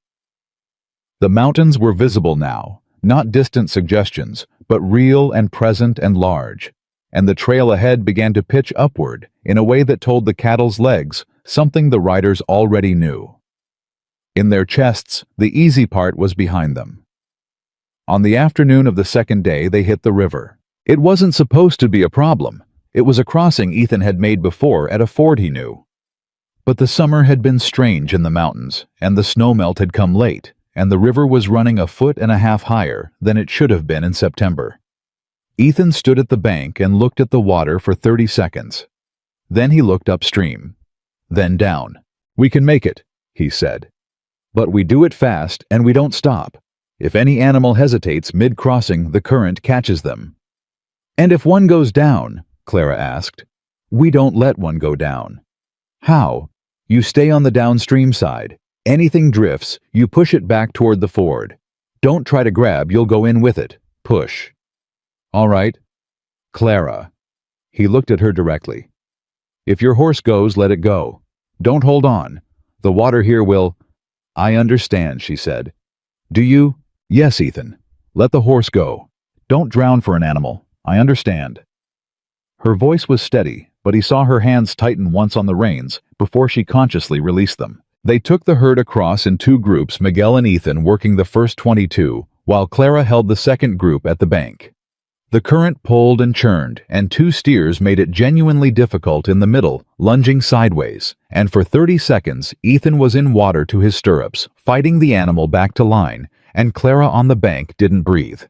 The mountains were visible now, not distant suggestions, but real and present and large, and the trail ahead began to pitch upward in a way that told the cattle's legs something the riders already knew. In their chests, the easy part was behind them. On the afternoon of the second day, they hit the river. It wasn't supposed to be a problem. It was a crossing Ethan had made before at a ford he knew. But the summer had been strange in the mountains, and the snowmelt had come late, and the river was running 1.5 feet higher than it should have been in September. Ethan stood at the bank and looked at the water for 30 seconds. Then he looked upstream. Then down. We can make it, he said. But we do it fast and we don't stop. If any animal hesitates mid-crossing, the current catches them. And if one goes down, Clara asked. We don't let one go down. How? You stay on the downstream side. Anything drifts, you push it back toward the ford. Don't try to grab, you'll go in with it. Push. All right. Clara. He looked at her directly. If your horse goes, let it go. Don't hold on. The water here will... I understand, she said. Do you? Yes, Ethan. Let the horse go. Don't drown for an animal. I understand. Her voice was steady, but he saw her hands tighten once on the reins before she consciously released them. They took the herd across in 2 groups, Miguel and Ethan working the first 22, while Clara held the second group at the bank. The current pulled and churned, and 2 steers made it genuinely difficult in the middle, lunging sideways, and for 30 seconds Ethan was in water to his stirrups, fighting the animal back to line, and Clara on the bank didn't breathe.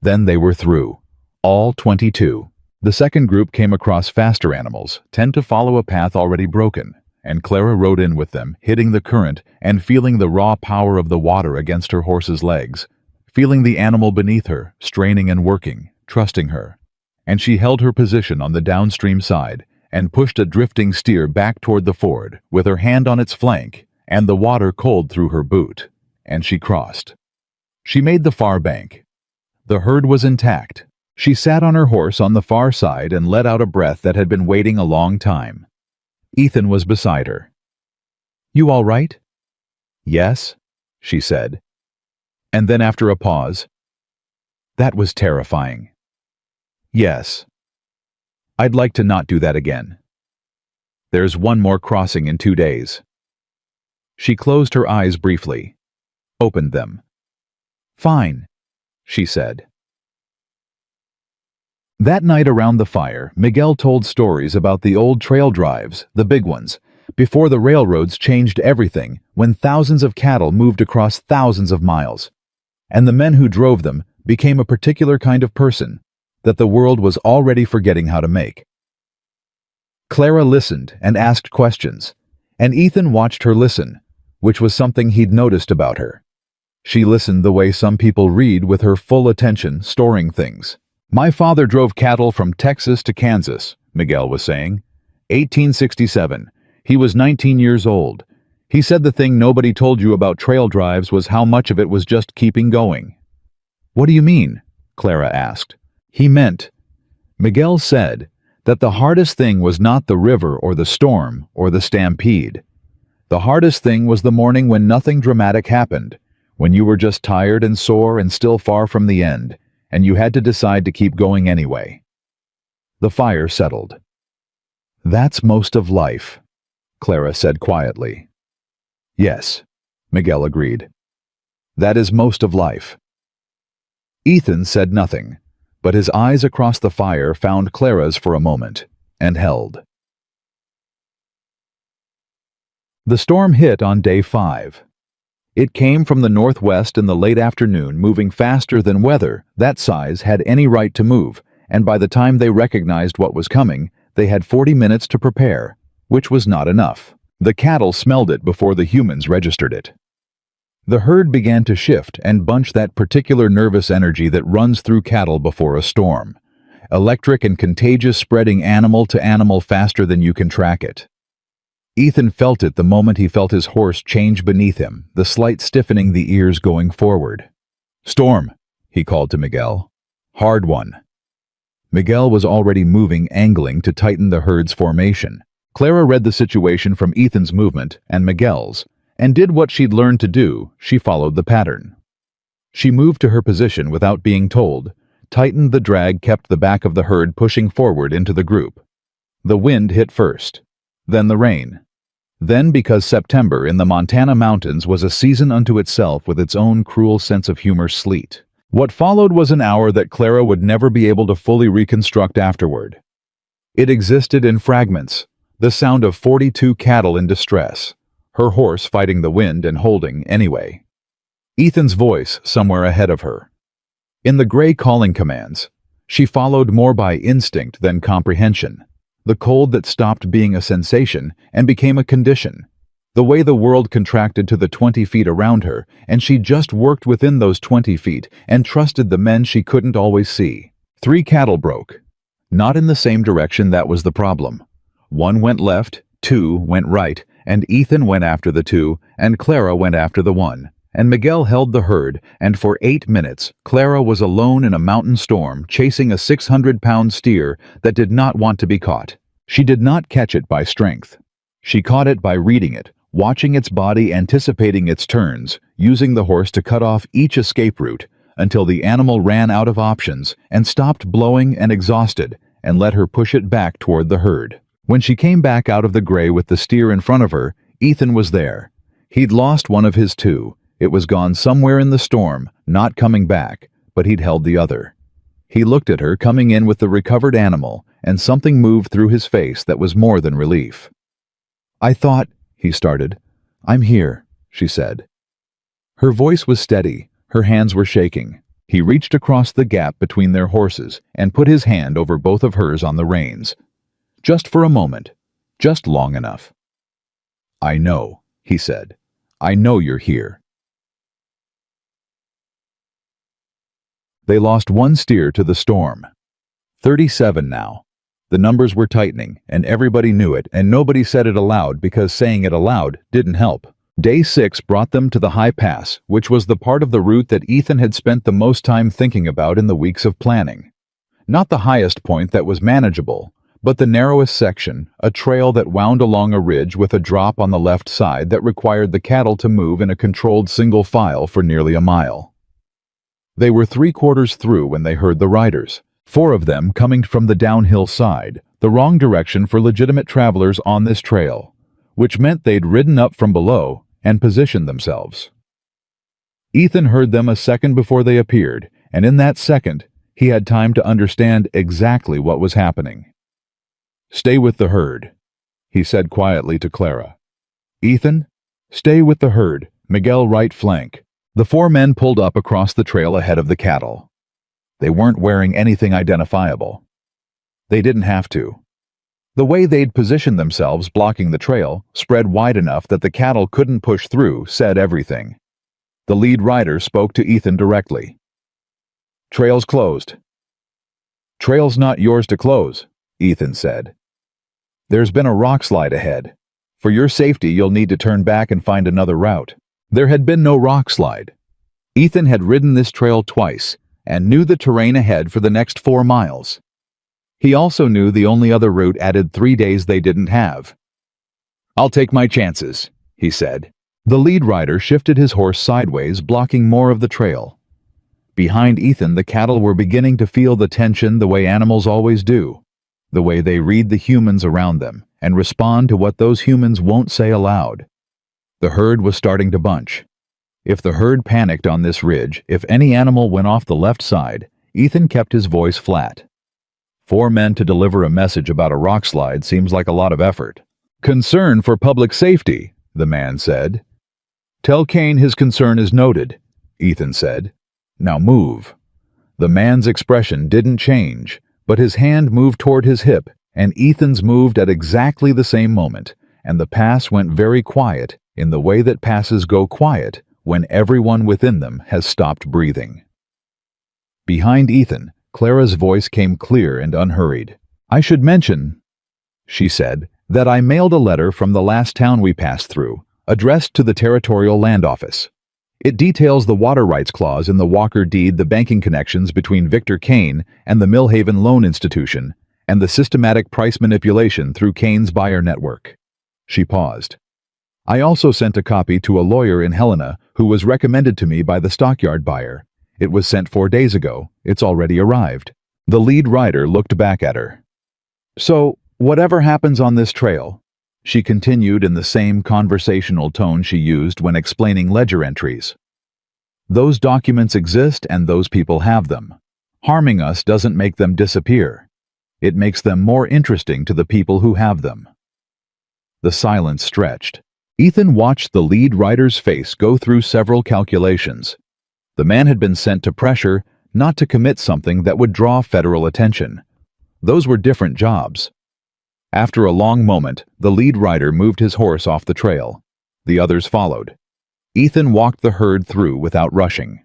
Then they were through. All 22. The second group came across faster animals, tend to follow a path already broken, and Clara rode in with them, hitting the current and feeling the raw power of the water against her horse's legs, feeling the animal beneath her, straining and working, trusting her. And she held her position on the downstream side and pushed a drifting steer back toward the ford with her hand on its flank and the water cold through her boot, and she crossed. She made the far bank. The herd was intact. She sat on her horse on the far side and let out a breath that had been waiting a long time. Ethan was beside her. "You all right?" "Yes," she said. And then after a pause, "That was terrifying." "Yes. I'd like to not do that again. There's one more crossing in 2 days." She closed her eyes briefly, opened them. "Fine," she said. That night around the fire, Miguel told stories about the old trail drives, the big ones, before the railroads changed everything, when thousands of cattle moved across thousands of miles. And the men who drove them became a particular kind of person that the world was already forgetting how to make. Clara listened and asked questions, and Ethan watched her listen, which was something he'd noticed about her. She listened the way some people read, with her full attention, storing things. "My father drove cattle from Texas to Kansas," Miguel was saying. 1867. He was 19 years old. He said the thing nobody told you about trail drives was how much of it was just keeping going. "What do you mean?" Clara asked. "He meant," Miguel said, "that the hardest thing was not the river or the storm or the stampede. The hardest thing was the morning when nothing dramatic happened, when you were just tired and sore and still far from the end, and you had to decide to keep going anyway." The fire settled. "That's most of life," Clara said quietly. "Yes," Miguel agreed. "That is most of life." Ethan said nothing, but his eyes across the fire found Clara's for a moment, and held. The storm hit on day 5. It came from the northwest in the late afternoon, moving faster than weather that size had any right to move, and by the time they recognized what was coming, they had 40 minutes to prepare, which was not enough. The cattle smelled it before the humans registered it. The herd began to shift and bunch, that particular nervous energy that runs through cattle before a storm. Electric and contagious, spreading animal to animal faster than you can track it. Ethan felt it the moment he felt his horse change beneath him, the slight stiffening the ears going forward. "Storm," he called to Miguel. "Hard one." Miguel was already moving, angling to tighten the herd's formation. Clara read the situation from Ethan's movement and Miguel's, and did what she'd learned to do. She followed the pattern. She moved to her position without being told, tightened the drag, kept the back of the herd pushing forward into the group. The wind hit first, then the rain. Then, because September in the Montana mountains was a season unto itself with its own cruel sense of humor, sleet. What followed was an hour that Clara would never be able to fully reconstruct afterward. It existed in fragments, the sound of 42 cattle in distress, her horse fighting the wind and holding anyway. Ethan's voice somewhere ahead of her. In the gray calling commands, she followed more by instinct than comprehension. The cold that stopped being a sensation and became a condition. The way the world contracted to the 20 feet around her, and she just worked within those 20 feet and trusted the men she couldn't always see. 3 cattle broke. Not in the same direction, that was the problem. 1 went left, 2 went right, and Ethan went after the 2, and Clara went after the 1. And Miguel held the herd, and for 8 minutes, Clara was alone in a mountain storm, chasing a 600-pound steer that did not want to be caught. She did not catch it by strength. She caught it by reading it, watching its body, anticipating its turns, using the horse to cut off each escape route until the animal ran out of options and stopped blowing and exhausted, and let her push it back toward the herd. When she came back out of the gray with the steer in front of her, Ethan was there. He'd lost one of his 2. It was gone somewhere in the storm, not coming back, but he'd held the other. He looked at her coming in with the recovered animal, and something moved through his face that was more than relief. "I thought," he started. "I'm here," she said. Her voice was steady, Her hands were shaking. He reached across the gap between their horses and put his hand over both of hers on the reins. Just for a moment. Just long enough. "I know," he said. "I know you're here." They lost one steer to the storm. 37 now. The numbers were tightening, and everybody knew it, and nobody said it aloud because saying it aloud didn't help. Day 6 brought them to the high pass, which was the part of the route that Ethan had spent the most time thinking about in the weeks of planning. Not the highest point that was manageable, but the narrowest section, a trail that wound along a ridge with a drop on the left side that required the cattle to move in a controlled single file for nearly a mile. They were 3/4 through when they heard the riders, 4 of them coming from the downhill side, the wrong direction for legitimate travelers on this trail, which meant they'd ridden up from below and positioned themselves. Ethan heard them a second before they appeared, and in that second, he had time to understand exactly what was happening. "Stay with the herd," he said quietly to Clara. "Ethan, stay with the herd, Miguel right flank." The 4 men pulled up across the trail ahead of the cattle. They weren't wearing anything identifiable. They didn't have to. The way they'd positioned themselves blocking the trail, spread wide enough that the cattle couldn't push through, said everything. The lead rider spoke to Ethan directly. "Trail's closed." "Trail's not yours to close," Ethan said. "There's been a rock slide ahead. For your safety, you'll need to turn back and find another route." There had been no rock slide. Ethan had ridden this trail twice and knew the terrain ahead for the next 4 miles. He also knew the only other route added 3 days they didn't have. "I'll take my chances," he said. The lead rider shifted his horse sideways, blocking more of the trail. Behind Ethan, the cattle were beginning to feel the tension the way animals always do, the way they read the humans around them and respond to what those humans won't say aloud. The herd was starting to bunch. If the herd panicked on this ridge, if any animal went off the left side, Ethan kept his voice flat. 4 men to deliver a message about a rock slide seems like a lot of effort. "Concern for public safety," the man said. "Tell Kane his concern is noted," Ethan said. "Now move." The man's expression didn't change, but his hand moved toward his hip, and Ethan's moved at exactly the same moment, and the pass went very quiet in the way that passes go quiet when everyone within them has stopped breathing. Behind Ethan, Clara's voice came clear and unhurried. "I should mention," she said, "that I mailed a letter from the last town we passed through, addressed to the Territorial Land Office. It details the water rights clause in the Walker deed, the banking connections between Victor Kane and the Millhaven Loan Institution, and the systematic price manipulation through Kane's buyer network." She paused. "I also sent a copy to a lawyer in Helena who was recommended to me by the stockyard buyer. It was sent 4 days ago. It's already arrived." The lead rider looked back at her. "So, whatever happens on this trail," she continued in the same conversational tone she used when explaining ledger entries, "those documents exist and those people have them. Harming us doesn't make them disappear. It makes them more interesting to the people who have them." The silence stretched. Ethan watched the lead rider's face go through several calculations. The man had been sent to pressure, not to commit something that would draw federal attention. Those were different jobs. After a long moment, the lead rider moved his horse off the trail. The others followed. Ethan walked the herd through without rushing.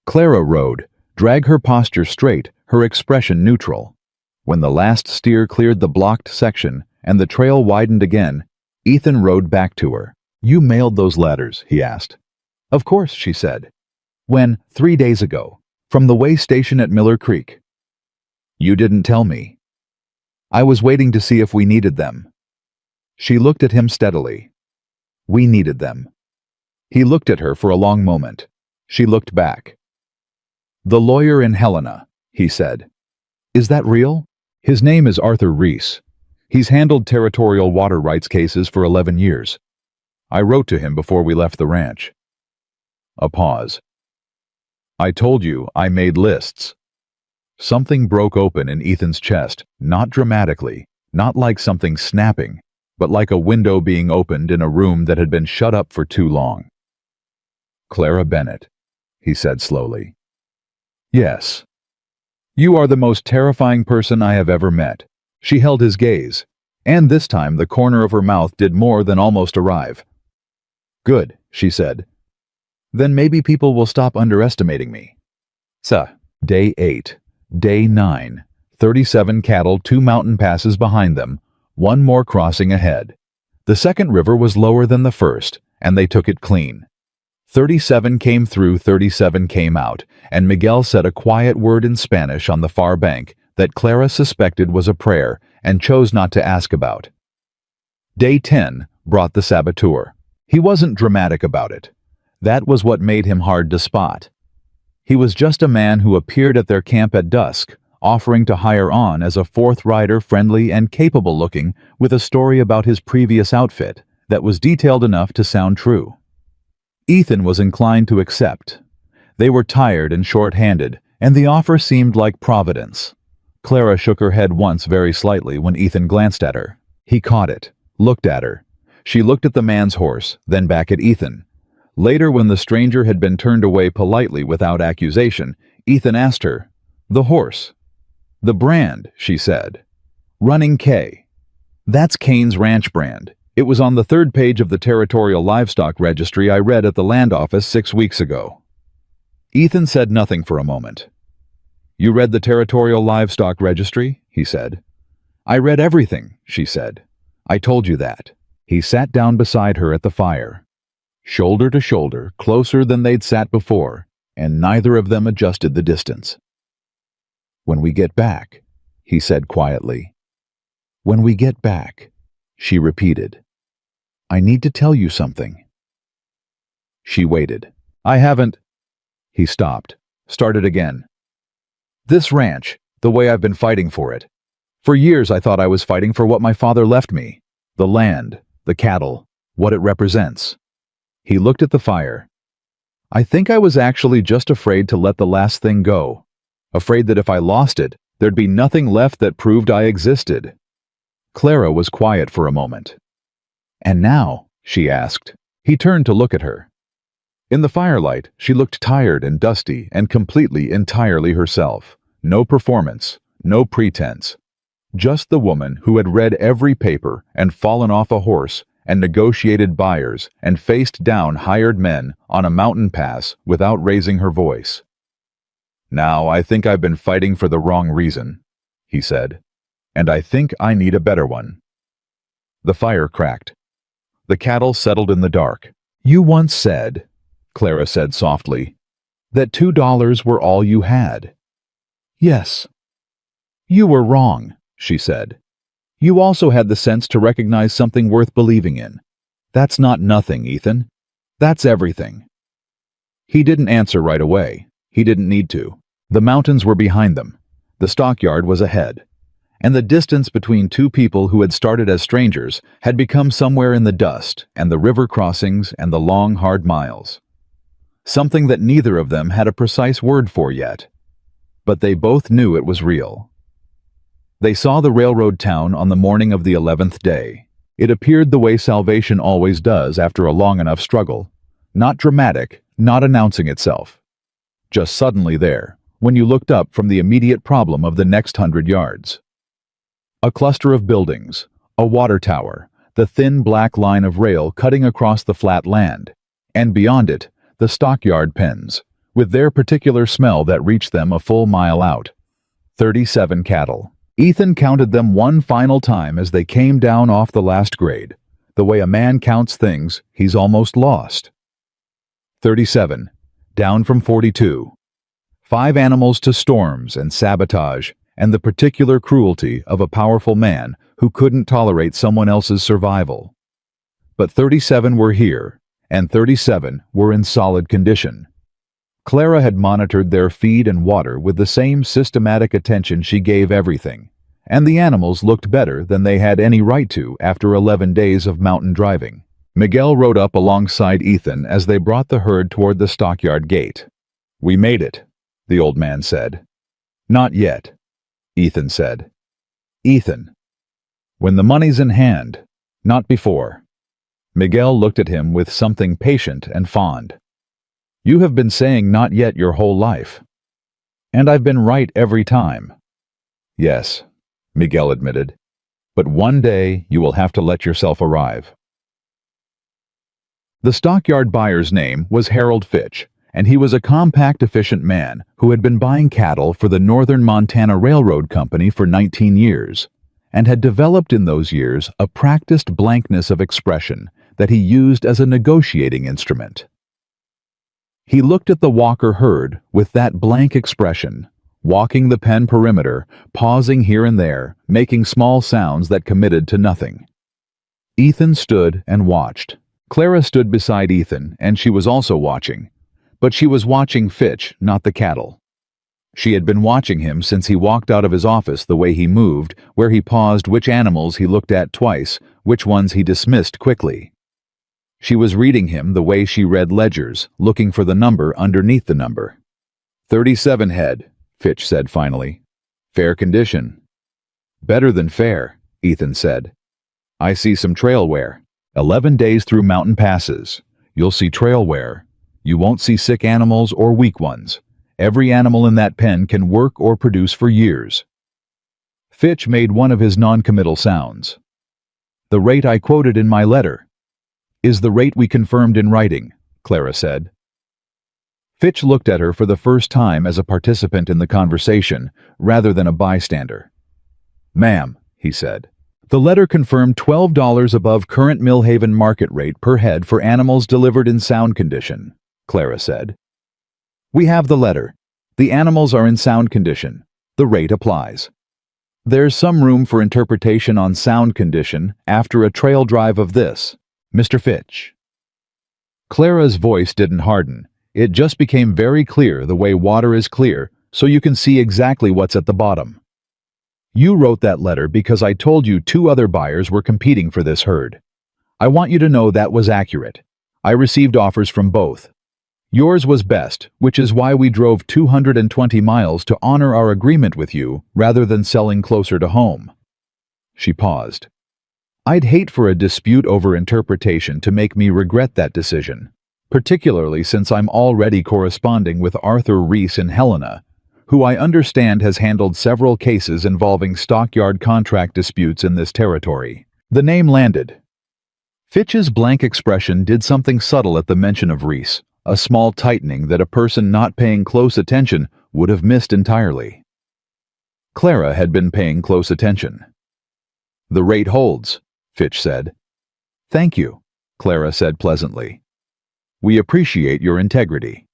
Clara rode, drag her posture straight, her expression neutral. When the last steer cleared the blocked section and the trail widened again, Ethan rode back to her. "You mailed those letters?" he asked. "Of course," she said. "When? 3 days ago. From the way station at Miller Creek." "You didn't tell me." "I was waiting to see if we needed them." She looked at him steadily. "We needed them." He looked at her for a long moment. She looked back. "The lawyer in Helena," he said. "Is that real?" "His name is Arthur Reese. He's handled territorial water rights cases for 11 years. I wrote to him before we left the ranch." A pause. "I told you I made lists." Something broke open in Ethan's chest, not dramatically, not like something snapping, but like a window being opened in a room that had been shut up for too long. "Clara Bennett," he said slowly. Yes. You are the most terrifying person I have ever met. She held his gaze, and this time the corner of her mouth did more than almost arrive. Good, she said. Then maybe people will stop underestimating me. Day 8. Day 9. 37 cattle, 2 mountain passes behind them, 1 more crossing ahead. The second river was lower than the first, and they took it clean. 37 came through, 37 came out, and Miguel said a quiet word in Spanish on the far bank that Clara suspected was a prayer and chose not to ask about. Day 10 brought the saboteur. He wasn't dramatic about it. That was what made him hard to spot. He was just a man who appeared at their camp at dusk, offering to hire on as a fourth rider, friendly and capable-looking, with a story about his previous outfit that was detailed enough to sound true. Ethan was inclined to accept. They were tired and short-handed, and the offer seemed like providence. Clara shook her head once very slightly when Ethan glanced at her. He caught it, looked at her. She looked at the man's horse, then back at Ethan. Later, when the stranger had been turned away politely without accusation, Ethan asked her, "The horse?" "The brand," she said. "Running K." "That's Kane's ranch brand. It was on the 3rd page of the Territorial Livestock Registry I read at the land office 6 weeks ago." Ethan said nothing for a moment. "You read the Territorial Livestock Registry?" he said. "I read everything," she said. "I told you that." He sat down beside her at the fire, shoulder to shoulder, closer than they'd sat before, and neither of them adjusted the distance. "When we get back," he said quietly. "When we get back," she repeated. "I need to tell you something." She waited. "I haven't—" He stopped, started again. "This ranch, the way I've been fighting for it. For years I thought I was fighting for what my father left me. The land, the cattle, what it represents." He looked at the fire. "I think I was actually just afraid to let the last thing go. Afraid that if I lost it, there'd be nothing left that proved I existed." Clara was quiet for a moment. "And now?" she asked. He turned to look at her. In the firelight, she looked tired and dusty and completely, entirely herself. No performance, no pretense. Just the woman who had read every paper and fallen off a horse and negotiated buyers and faced down hired men on a mountain pass without raising her voice. "Now, I think I've been fighting for the wrong reason," he said. "And I think I need a better one." The fire cracked. The cattle settled in the dark. "You once said," Clara said softly, "that $2 were all you had." "Yes." "You were wrong," she said. "You also had the sense to recognize something worth believing in. That's not nothing, Ethan. That's everything." He didn't answer right away. He didn't need to. The mountains were behind them. The stockyard was ahead. And the distance between two people who had started as strangers had become somewhere in the dust and the river crossings and the long, hard miles. Something that neither of them had a precise word for yet. But they both knew it was real. They saw the railroad town on the morning of the 11th day. It appeared the way salvation always does after a long enough struggle. Not dramatic, not announcing itself. Just suddenly there, when you looked up from the immediate problem of the next 100 yards. A cluster of buildings, a water tower, the thin black line of rail cutting across the flat land, and beyond it, the stockyard pens, with their particular smell that reached them a full mile out. 37 cattle. Ethan counted them one final time as they came down off the last grade, the way a man counts things he's almost lost. 37, down from 42. 5 animals to storms and sabotage and the particular cruelty of a powerful man who couldn't tolerate someone else's survival. But 37 were here, and 37 were in solid condition. Clara had monitored their feed and water with the same systematic attention she gave everything, and the animals looked better than they had any right to after 11 days of mountain driving. Miguel rode up alongside Ethan as they brought the herd toward the stockyard gate. "We made it," the old man said. "Not yet," Ethan said. "Ethan, when the money's in hand, not before." Miguel looked at him with something patient and fond. You have been saying not yet your whole life. And I've been right every time. Yes, Miguel admitted. But one day you will have to let yourself arrive. The stockyard buyer's name was Harold Fitch, and he was a compact, efficient man who had been buying cattle for the Northern Montana Railroad Company for 19 years, and had developed in those years a practiced blankness of expression that he used as a negotiating instrument. He looked at the Walker herd with that blank expression, walking the pen perimeter, pausing here and there, making small sounds that committed to nothing. Ethan stood and watched. Clara stood beside Ethan, and she was also watching. But she was watching Fitch, not the cattle. She had been watching him since he walked out of his office, the way he moved, where he paused, which animals he looked at twice, which ones he dismissed quickly. She was reading him the way she read ledgers, looking for the number underneath the number. 37 head, Fitch said finally. Fair condition. Better than fair, Ethan said. I see some trail wear. 11 days through mountain passes. You'll see trail wear. You won't see sick animals or weak ones. Every animal in that pen can work or produce for years. Fitch made one of his non-committal sounds. The rate I quoted in my letter is the rate we confirmed in writing, Clara said. Fitch looked at her for the first time as a participant in the conversation, rather than a bystander. Ma'am, he said, the letter confirmed $12 above current Millhaven market rate per head for animals delivered in sound condition, Clara said. We have the letter. The animals are in sound condition. The rate applies. There's some room for interpretation on sound condition after a trail drive of this, Mr. Fitch. Clara's voice didn't harden. It just became very clear the way water is clear, so you can see exactly what's at the bottom. You wrote that letter because I told you 2 other buyers were competing for this herd. I want you to know that was accurate. I received offers from both. Yours was best, which is why we drove 220 miles to honor our agreement with you rather than selling closer to home. She paused. I'd hate for a dispute over interpretation to make me regret that decision, particularly since I'm already corresponding with Arthur Reese in Helena, who I understand has handled several cases involving stockyard contract disputes in this territory. The name landed. Fitch's blank expression did something subtle at the mention of Reese, a small tightening that a person not paying close attention would have missed entirely. Clara had been paying close attention. The rate holds, Fitch said. Thank you, Clara said pleasantly. We appreciate your integrity.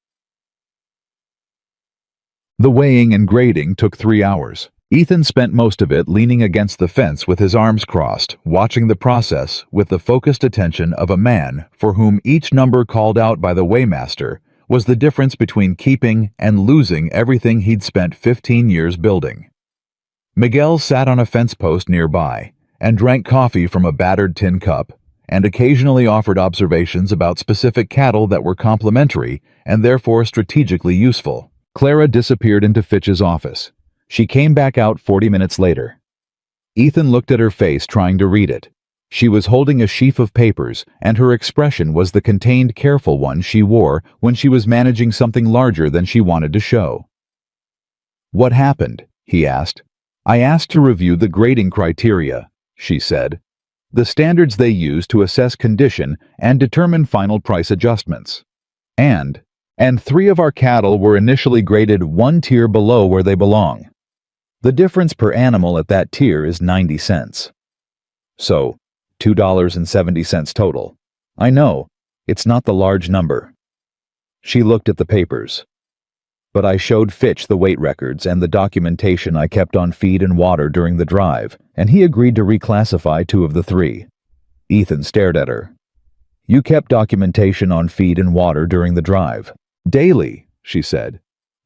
The weighing and grading took 3 hours. Ethan spent most of it leaning against the fence with his arms crossed, watching the process with the focused attention of a man for whom each number called out by the weighmaster was the difference between keeping and losing everything he'd spent 15 years building. Miguel sat on a fence post nearby and drank coffee from a battered tin cup, and occasionally offered observations about specific cattle that were complementary and therefore strategically useful. Clara disappeared into Fitch's office. She came back out 40 minutes later. Ethan looked at her face, trying to read it. She was holding a sheaf of papers, and her expression was the contained, careful one she wore when she was managing something larger than she wanted to show. What happened? He asked. I asked to review the grading criteria, she said. The standards they use to assess condition and determine final price adjustments. And 3 of our cattle were initially graded 1 tier below where they belong. The difference per animal at that tier is 90 cents. So, $2.70 total. I know, it's not the large number. She looked at the papers. But I showed Fitch the weight records and the documentation I kept on feed and water during the drive, and he agreed to reclassify 2 of the 3. Ethan stared at her. You kept documentation on feed and water during the drive. Daily, she said.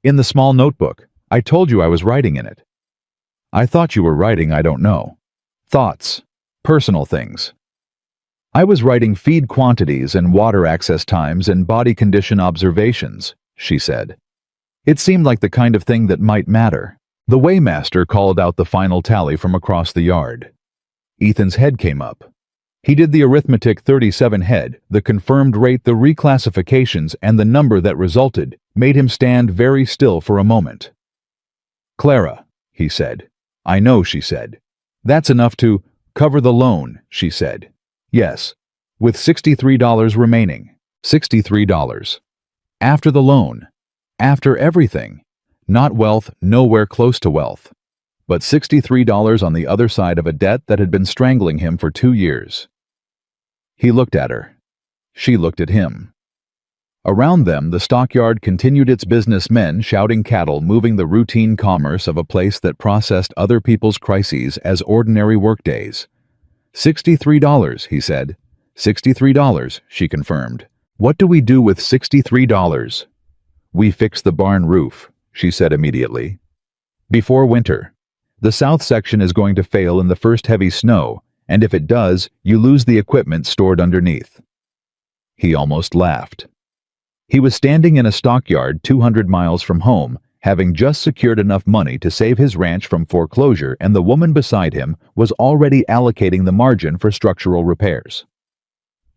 In the small notebook. I told you I was writing in it. I thought you were writing, I don't know. Thoughts. Personal things. I was writing feed quantities and water access times and body condition observations, she said. It seemed like the kind of thing that might matter. The weighmaster called out the final tally from across the yard. Ethan's head came up. He did the arithmetic 37 head, the confirmed rate, the reclassifications, and the number that resulted made him stand very still for a moment. "Clara," he said. "I know," she said. "That's enough to cover the loan," she said. "Yes, with $63 remaining." $63. After the loan. After everything. Not wealth, nowhere close to wealth. But $63 on the other side of a debt that had been strangling him for 2 years. He looked at her. She looked at him. Around them, the stockyard continued its business, men shouting, cattle moving, the routine commerce of a place that processed other people's crises as ordinary workdays. $63, he said. $63, she confirmed. What do we do with $63? We fix the barn roof, she said immediately. Before winter. The south section is going to fail in the first heavy snow, and if it does, you lose the equipment stored underneath. He almost laughed. He was standing in a stockyard 200 miles from home, having just secured enough money to save his ranch from foreclosure, and the woman beside him was already allocating the margin for structural repairs.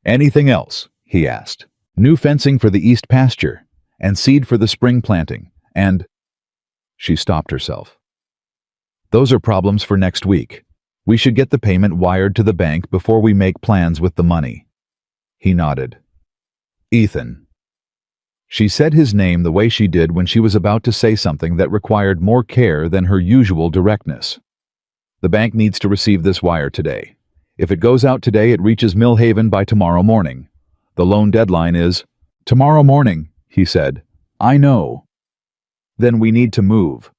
"Anything else?" he asked. "New fencing for the east pasture, and seed for the spring planting, and—" She stopped herself. "Those are problems for next week. We should get the payment wired to the bank before we make plans with the money." He nodded. "Ethan." She said his name the way she did when she was about to say something that required more care than her usual directness. "The bank needs to receive this wire today. If it goes out today, it reaches Millhaven by tomorrow morning. The loan deadline is—" "Tomorrow morning," he said. "I know." "Then we need to move."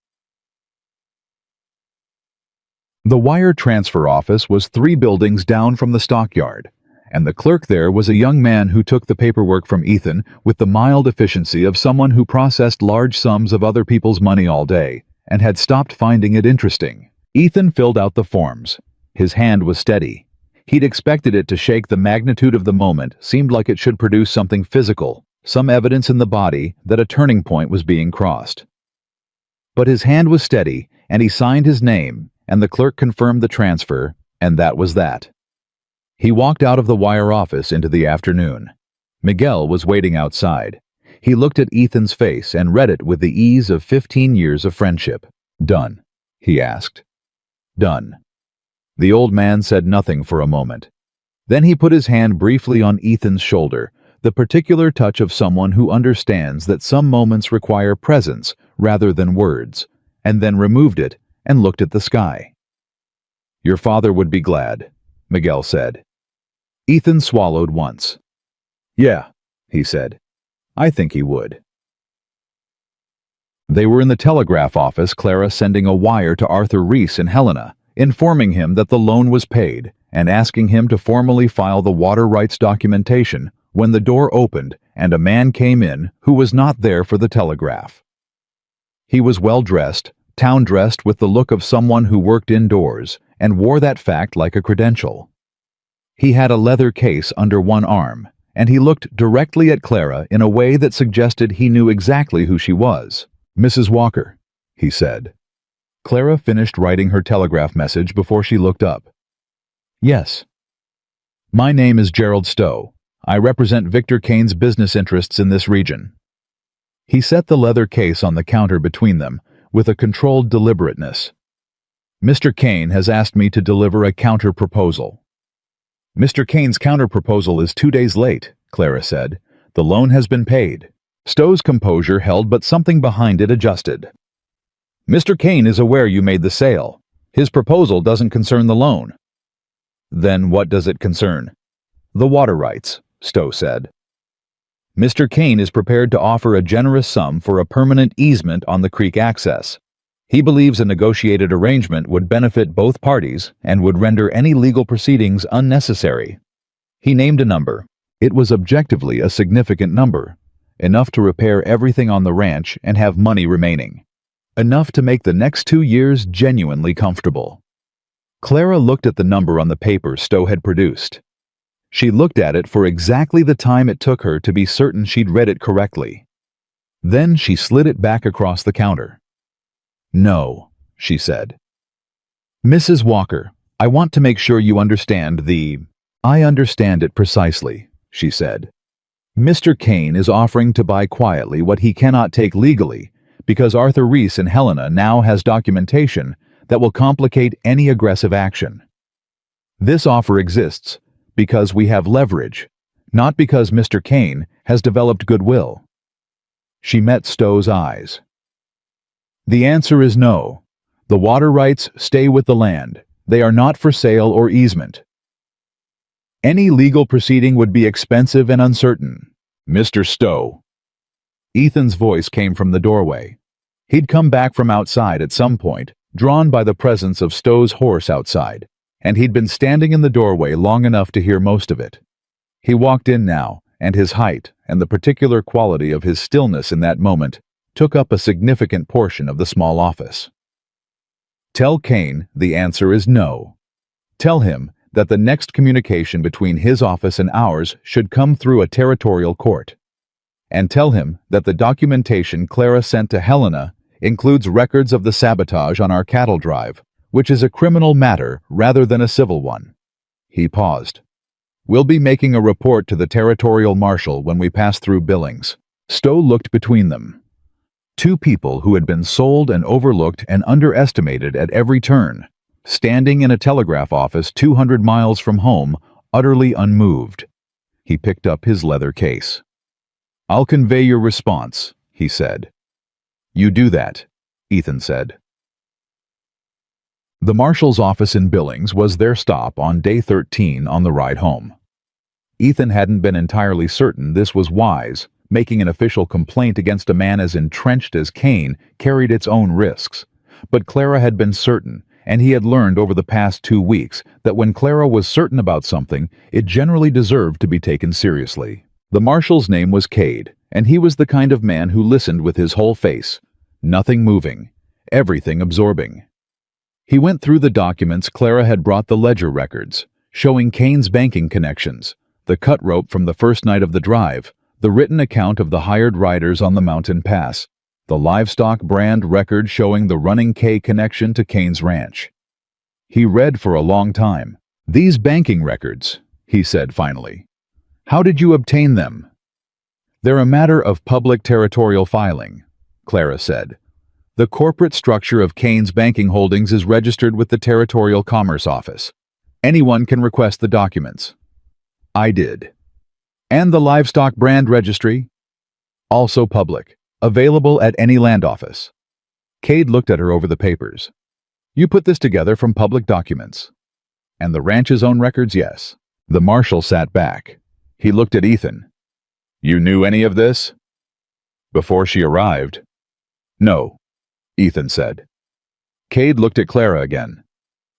The wire transfer office was 3 buildings down from the stockyard, and the clerk there was a young man who took the paperwork from Ethan with the mild efficiency of someone who processed large sums of other people's money all day and had stopped finding it interesting. Ethan filled out the forms. His hand was steady. He'd expected it to shake. The magnitude of the moment seemed like it should produce something physical, some evidence in the body that a turning point was being crossed. But his hand was steady, and he signed his name, and the clerk confirmed the transfer, and that was that. He walked out of the wire office into the afternoon. Miguel was waiting outside. He looked at Ethan's face and read it with the ease of 15 years of friendship. "Done?" he asked. "Done." The old man said nothing for a moment. Then he put his hand briefly on Ethan's shoulder, the particular touch of someone who understands that some moments require presence rather than words, and then removed it and looked at the sky. "Your father would be glad," Miguel said. Ethan swallowed once. "Yeah," he said. "I think he would." They were in the telegraph office, Clara sending a wire to Arthur Reese in Helena, informing him that the loan was paid and asking him to formally file the water rights documentation, when the door opened and a man came in who was not there for the telegraph. He was well-dressed, town-dressed, with the look of someone who worked indoors and wore that fact like a credential. He had a leather case under one arm, and he looked directly at Clara in a way that suggested he knew exactly who she was. "Mrs. Walker," he said. Clara finished writing her telegraph message before she looked up. "Yes." "My name is Gerald Stowe. I represent Victor Kane's business interests in this region." He set the leather case on the counter between them with a controlled deliberateness. "Mr. Kane has asked me to deliver a counter-proposal." "Mr. Kane's counter-proposal is 2 days late," Clara said. "The loan has been paid." Stowe's composure held, but something behind it adjusted. "Mr. Kane is aware you made the sale. His proposal doesn't concern the loan." "Then what does it concern?" "The water rights," Stowe said. "Mr. Kane is prepared to offer a generous sum for a permanent easement on the creek access. He believes a negotiated arrangement would benefit both parties and would render any legal proceedings unnecessary." He named a number. It was objectively a significant number, enough to repair everything on the ranch and have money remaining. Enough to make the next 2 years genuinely comfortable. Clara looked at the number on the paper Stowe had produced. She looked at it for exactly the time it took her to be certain she'd read it correctly. Then she slid it back across the counter. "No," she said. "Mrs. Walker, I want to make sure you understand the "I understand it precisely," she said. "Mr. Kane is offering to buy quietly what he cannot take legally because Arthur Reese and Helena now has documentation that will complicate any aggressive action. This offer exists because we have leverage, not because Mr. Kane has developed goodwill." She met Stowe's eyes. "The answer is no. The water rights stay with the land. They are not for sale or easement. Any legal proceeding would be expensive and uncertain." "Mr. Stowe." Ethan's voice came from the doorway. He'd come back from outside at some point, drawn by the presence of Stowe's horse outside, and he'd been standing in the doorway long enough to hear most of it. He walked in now, and his height and the particular quality of his stillness in that moment took up a significant portion of the small office. "Tell Kane the answer is no. Tell him that the next communication between his office and ours should come through a territorial court. And tell him that the documentation Clara sent to Helena includes records of the sabotage on our cattle drive, which is a criminal matter rather than a civil one." He paused. "We'll be making a report to the territorial marshal when we pass through Billings." Stowe looked between them. Two people who had been sold and overlooked and underestimated at every turn, standing in a telegraph office 200 miles from home, utterly unmoved. He picked up his leather case. "I'll convey your response," he said. "You do that," Ethan said. The marshal's office in Billings was their stop on day 13 on the ride home. Ethan hadn't been entirely certain this was wise. Making an official complaint against a man as entrenched as Kane carried its own risks. But Clara had been certain, and he had learned over the past 2 weeks that when Clara was certain about something, it generally deserved to be taken seriously. The marshal's name was Cade, and he was the kind of man who listened with his whole face, nothing moving, everything absorbing. He went through the documents Clara had brought, the ledger records, showing Kane's banking connections, the cut rope from the first night of the drive, the written account of the hired riders on the mountain pass, the livestock brand record showing the Running K connection to Kane's ranch. He read for a long time. "These banking records," he said finally. "How did you obtain them?" "They're a matter of public territorial filing," Clara said. "The corporate structure of Kane's banking holdings is registered with the Territorial Commerce Office. Anyone can request the documents." "I did." "And the livestock brand registry?" "Also public, available at any land office." Cade looked at her over the papers. "You put this together from public documents." "And the ranch's own records, yes." The marshal sat back. He looked at Ethan. "You knew any of this?" "Before she arrived?" "No," Ethan said. Cade looked at Clara again.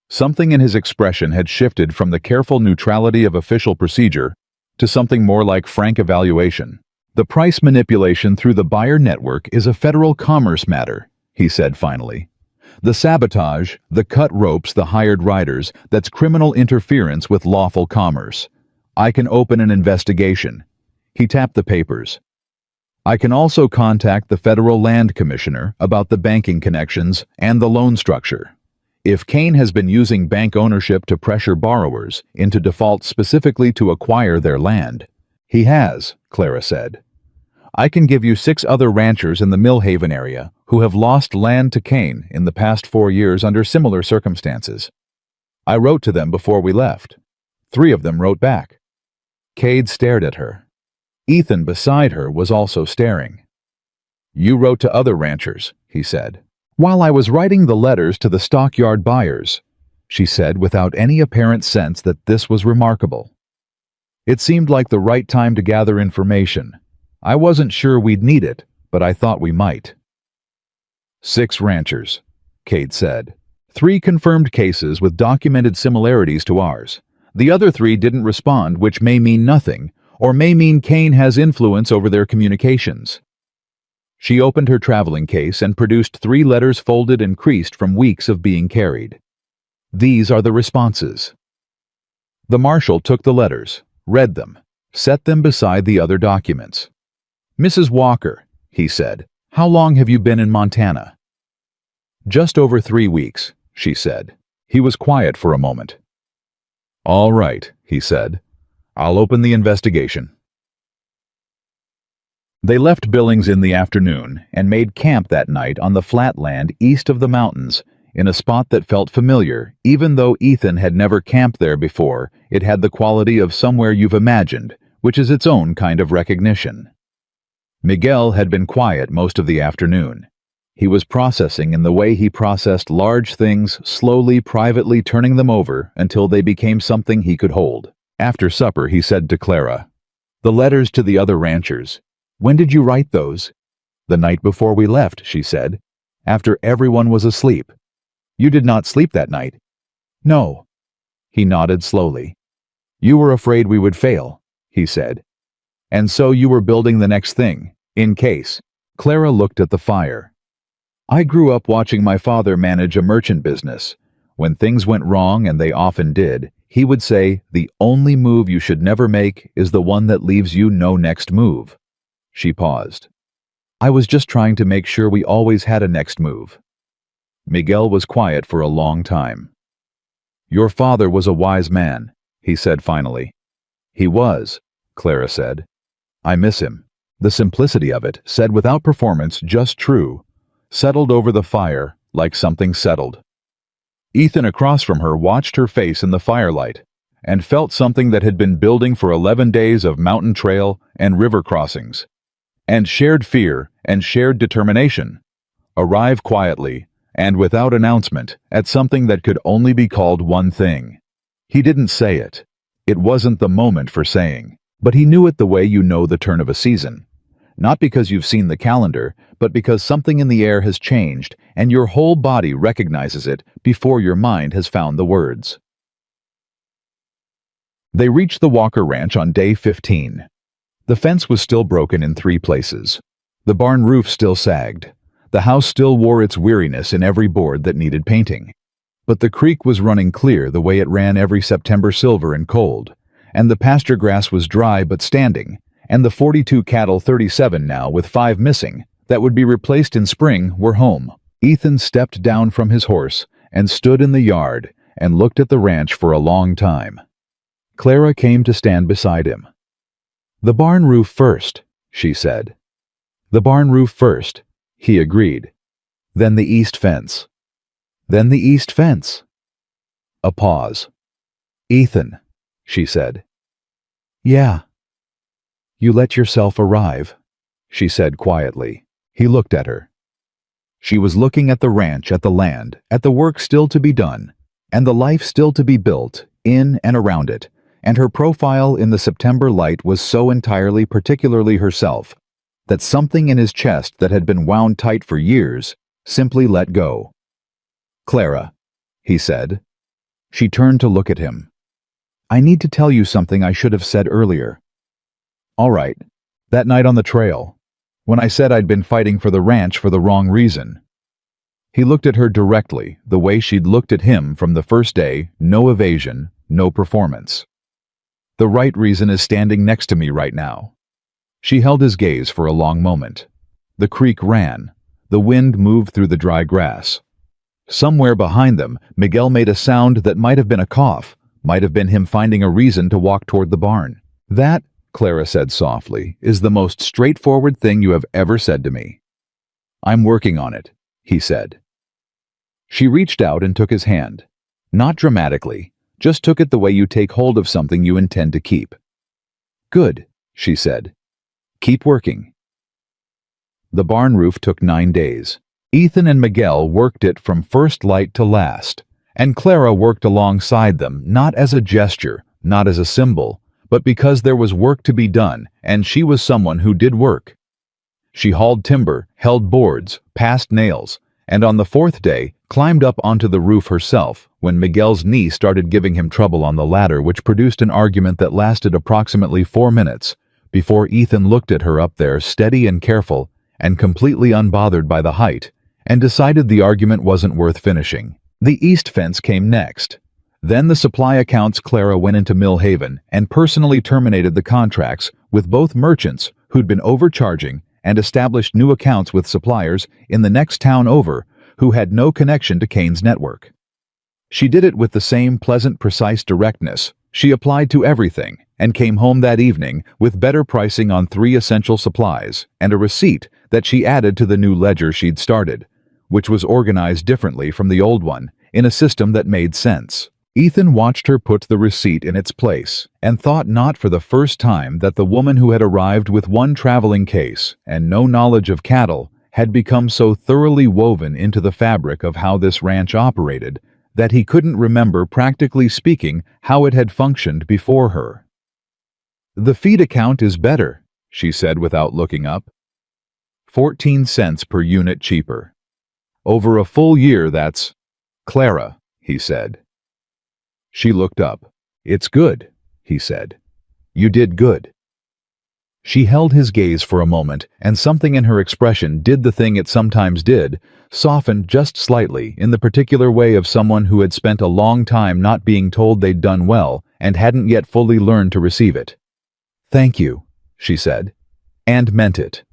Something in his expression had shifted from the careful neutrality of official procedure to something more like frank evaluation. "The price manipulation through the buyer network is a federal commerce matter," he said finally. "The sabotage, the cut ropes, the hired riders, that's criminal interference with lawful commerce. I can open an investigation." He tapped the papers. "I can also contact the Federal Land Commissioner about the banking connections and the loan structure. If Kane has been using bank ownership to pressure borrowers into default specifically to acquire their land." "He has," Clara said. "I can give you 6 other ranchers in the Millhaven area who have lost land to Kane in the past 4 years under similar circumstances. I wrote to them before we left. 3 of them wrote back." Cade stared at her. Ethan beside her was also staring. "You wrote to other ranchers," he said. "While I was writing the letters to the stockyard buyers," she said without any apparent sense that this was remarkable. "It seemed like the right time to gather information. I wasn't sure we'd need it, but I thought we might." 6 ranchers, Cade said. 3 confirmed cases with documented similarities to ours. The other 3 didn't respond, which may mean nothing, or may mean Kane has influence over their communications. She opened her traveling case and produced 3 letters folded and creased from weeks of being carried. "These are the responses." The marshal took the letters, read them, set them beside the other documents. "Mrs. Walker," he said, "how long have you been in Montana?" "Just over 3 weeks," she said. He was quiet for a moment. "All right," he said. "I'll open the investigation." They left Billings in the afternoon and made camp that night on the flat land east of the mountains, in a spot that felt familiar. Even though Ethan had never camped there before, it had the quality of somewhere you've imagined, which is its own kind of recognition. Miguel had been quiet most of the afternoon. He was processing in the way he processed large things, slowly, privately turning them over until they became something he could hold. After supper, he said to Clara, "The letters to the other ranchers. When did you write those?" "The night before we left," she said, "after everyone was asleep." "You did not sleep that night?" "No." He nodded slowly. "You were afraid we would fail," he said. "And so you were building the next thing, in case." Clara looked at the fire. "I grew up watching my father manage a merchant business. When things went wrong, and they often did, he would say, 'The only move you should never make is the one that leaves you no next move.'" She paused. "I was just trying to make sure we always had a next move." Miguel was quiet for a long time. "Your father was a wise man," he said finally. "He was," Clara said. "I miss him." The simplicity of it, said without performance, just true, settled over the fire like something settled. Ethan across from her watched her face in the firelight and felt something that had been building for 11 days of mountain trail and river crossings, and shared fear and shared determination, arrive quietly and without announcement at something that could only be called one thing. He didn't say it. It wasn't the moment for saying, but he knew it the way you know the turn of a season. Not because you've seen the calendar, but because something in the air has changed and your whole body recognizes it before your mind has found the words. They reached the Walker Ranch on day 15. The fence was still broken in 3 places. The barn roof still sagged. The house still wore its weariness in every board that needed painting. But the creek was running clear the way it ran every September silver and cold, and the pasture grass was dry but standing, and the 42 cattle, 37 now with 5 missing, that would be replaced in spring, were home. Ethan stepped down from his horse and stood in the yard and looked at the ranch for a long time. Clara came to stand beside him. "The barn roof first," she said. "The barn roof first," he agreed. "Then the east fence." "Then the east fence." A pause. "Ethan," she said. "Yeah." "You let yourself arrive," she said quietly. He looked at her. She was looking at the ranch, at the land, at the work still to be done, and the life still to be built, in and around it, and her profile in the September light was so entirely particularly herself, that something in his chest that had been wound tight for years simply let go. "Clara," he said. She turned to look at him. "I need to tell you something I should have said earlier." "All right. That night on the trail, when I said I'd been fighting for the ranch for the wrong reason." He looked at her directly, the way she'd looked at him from the first day, no evasion, no performance. "The right reason is standing next to me right now." She held his gaze for a long moment. The creek ran. The wind moved through the dry grass. Somewhere behind them, Miguel made a sound that might have been a cough, might have been him finding a reason to walk toward the barn. "That," Clara said softly, "is the most straightforward thing you have ever said to me." "I'm working on it," he said. She reached out and took his hand. Not dramatically, just took it the way you take hold of something you intend to keep. "Good," she said. "Keep working." The barn roof took 9 days. Ethan and Miguel worked it from first light to last, and Clara worked alongside them, not as a gesture, not as a symbol, but because there was work to be done, and she was someone who did work. She hauled timber, held boards, passed nails, and on the 4th day climbed up onto the roof herself when Miguel's knee started giving him trouble on the ladder, which produced an argument that lasted approximately 4 minutes before Ethan looked at her up there, steady and careful and completely unbothered by the height, and decided the argument wasn't worth finishing. The east fence came next. Then the supply accounts. Clara went into Mill Haven and personally terminated the contracts with both merchants who'd been overcharging and established new accounts with suppliers in the next town over who had no connection to Kane's network. She did it with the same pleasant, precise directness she applied to everything, and came home that evening with better pricing on 3 essential supplies and a receipt that she added to the new ledger she'd started, which was organized differently from the old one in a system that made sense. Ethan watched her put the receipt in its place and thought not for the first time that the woman who had arrived with one traveling case and no knowledge of cattle had become so thoroughly woven into the fabric of how this ranch operated that he couldn't remember, practically speaking, how it had functioned before her. "The feed account is better," she said without looking up. 14 cents per unit cheaper. Over a full year, that's... "Clara," he said. She looked up. "It's good," he said. "You did good." She held his gaze for a moment, and something in her expression did the thing it sometimes did, softened just slightly in the particular way of someone who had spent a long time not being told they'd done well and hadn't yet fully learned to receive it. "Thank you," she said, and meant it.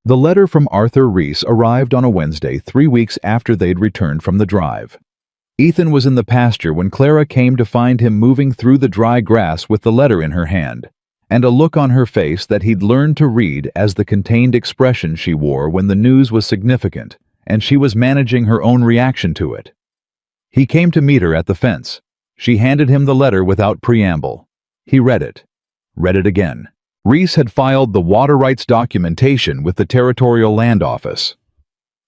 The letter from Arthur Reese arrived on a Wednesday 3 weeks after they'd returned from the drive. Ethan was in the pasture when Clara came to find him moving through the dry grass with the letter in her hand, and a look on her face that he'd learned to read as the contained expression she wore when the news was significant, and she was managing her own reaction to it. He came to meet her at the fence. She handed him the letter without preamble. He read it again. Reese had filed the water rights documentation with the Territorial Land Office.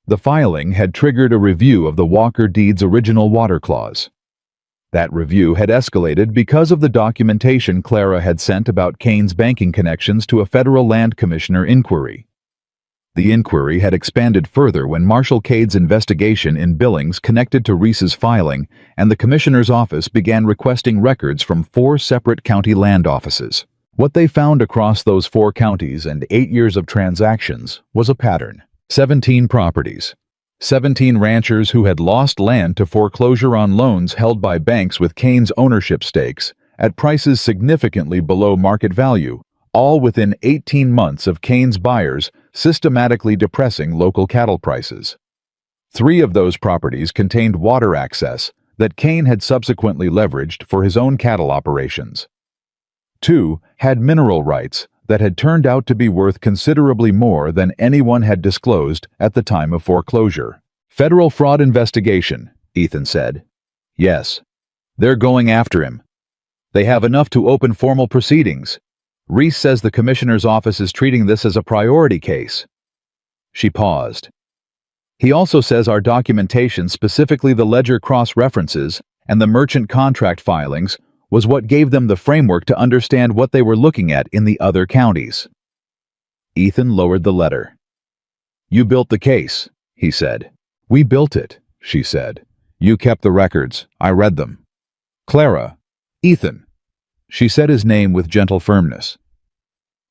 The filing had triggered a review of the Walker Deed's original water clause. That review had escalated because of the documentation Clara had sent about Kane's banking connections to a federal land commissioner inquiry. The inquiry had expanded further when Marshal Cade's investigation in Billings connected to Reese's filing, and the commissioner's office began requesting records from 4 separate county land offices. What they found across those 4 counties and 8 years of transactions was a pattern. 17 properties. 17 ranchers who had lost land to foreclosure on loans held by banks with Kane's ownership stakes at prices significantly below market value, all within 18 months of Kane's buyers systematically depressing local cattle prices. 3 of those properties contained water access that Kane had subsequently leveraged for his own cattle operations. 2 had mineral rights that had turned out to be worth considerably more than anyone had disclosed at the time of foreclosure. "Federal fraud investigation," Ethan said. "Yes. They're going after him. They have enough to open formal proceedings. Reese says the commissioner's office is treating this as a priority case." She paused. "He also says our documentation, specifically the ledger cross-references and the merchant contract filings, was what gave them the framework to understand what they were looking at in the other counties." Ethan lowered the letter. "You built the case," he said. "We built it," she said. "You kept the records. I read them." "Clara." "Ethan." She said his name with gentle firmness.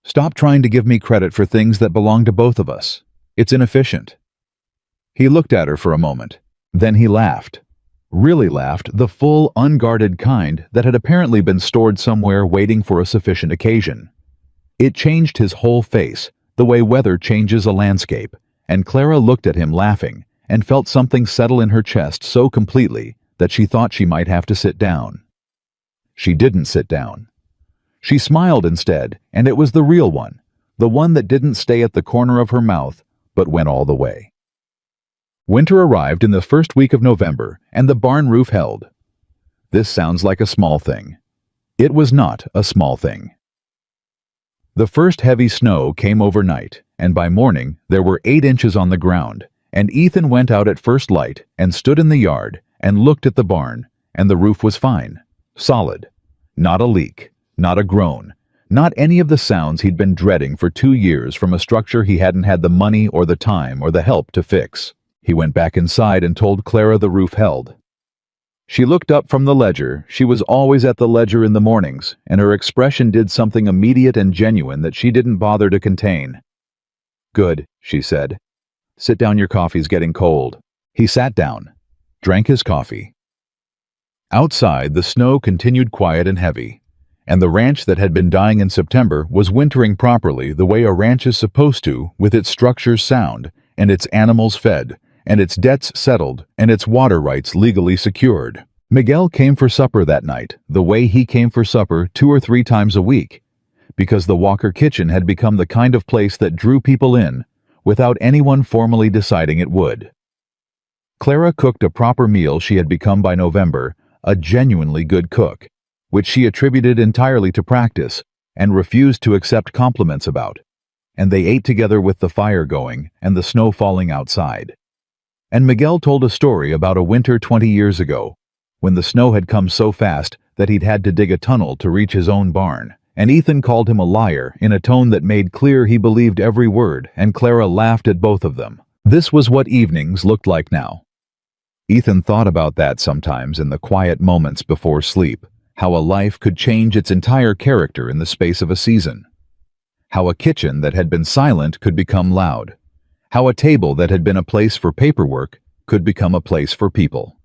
"Stop trying to give me credit for things that belong to both of us. It's inefficient." He looked at her for a moment. Then he laughed. Really laughed, the full, unguarded kind that had apparently been stored somewhere waiting for a sufficient occasion. It changed his whole face, the way weather changes a landscape, and Clara looked at him laughing and felt something settle in her chest so completely that she thought she might have to sit down. She didn't sit down. She smiled instead, and it was the real one, the one that didn't stay at the corner of her mouth, but went all the way. Winter arrived in the first week of November, and the barn roof held. This sounds like a small thing. It was not a small thing. The first heavy snow came overnight, and by morning there were 8 inches on the ground, and Ethan went out at first light and stood in the yard and looked at the barn, and the roof was fine, solid. Not a leak, not a groan, not any of the sounds he'd been dreading for 2 years from a structure he hadn't had the money or the time or the help to fix. He went back inside and told Clara the roof held. She looked up from the ledger. She was always at the ledger in the mornings, and her expression did something immediate and genuine that she didn't bother to contain. "Good," she said. "Sit down, your coffee's getting cold." He sat down, drank his coffee. Outside, the snow continued quiet and heavy, and the ranch that had been dying in September was wintering properly the way a ranch is supposed to, with its structures sound and its animals fed, and its debts settled, and its water rights legally secured. Miguel came for supper that night, the way he came for supper 2 or 3 times a week, because the Walker kitchen had become the kind of place that drew people in, without anyone formally deciding it would. Clara cooked a proper meal. She had become by November a genuinely good cook, which she attributed entirely to practice and refused to accept compliments about. And they ate together with the fire going and the snow falling outside. And Miguel told a story about a winter 20 years ago, when the snow had come so fast that he'd had to dig a tunnel to reach his own barn, and Ethan called him a liar in a tone that made clear he believed every word, and Clara laughed at both of them. This was what evenings looked like now. Ethan thought about that sometimes in the quiet moments before sleep, how a life could change its entire character in the space of a season. How a kitchen that had been silent could become loud. How a table that had been a place for paperwork could become a place for people.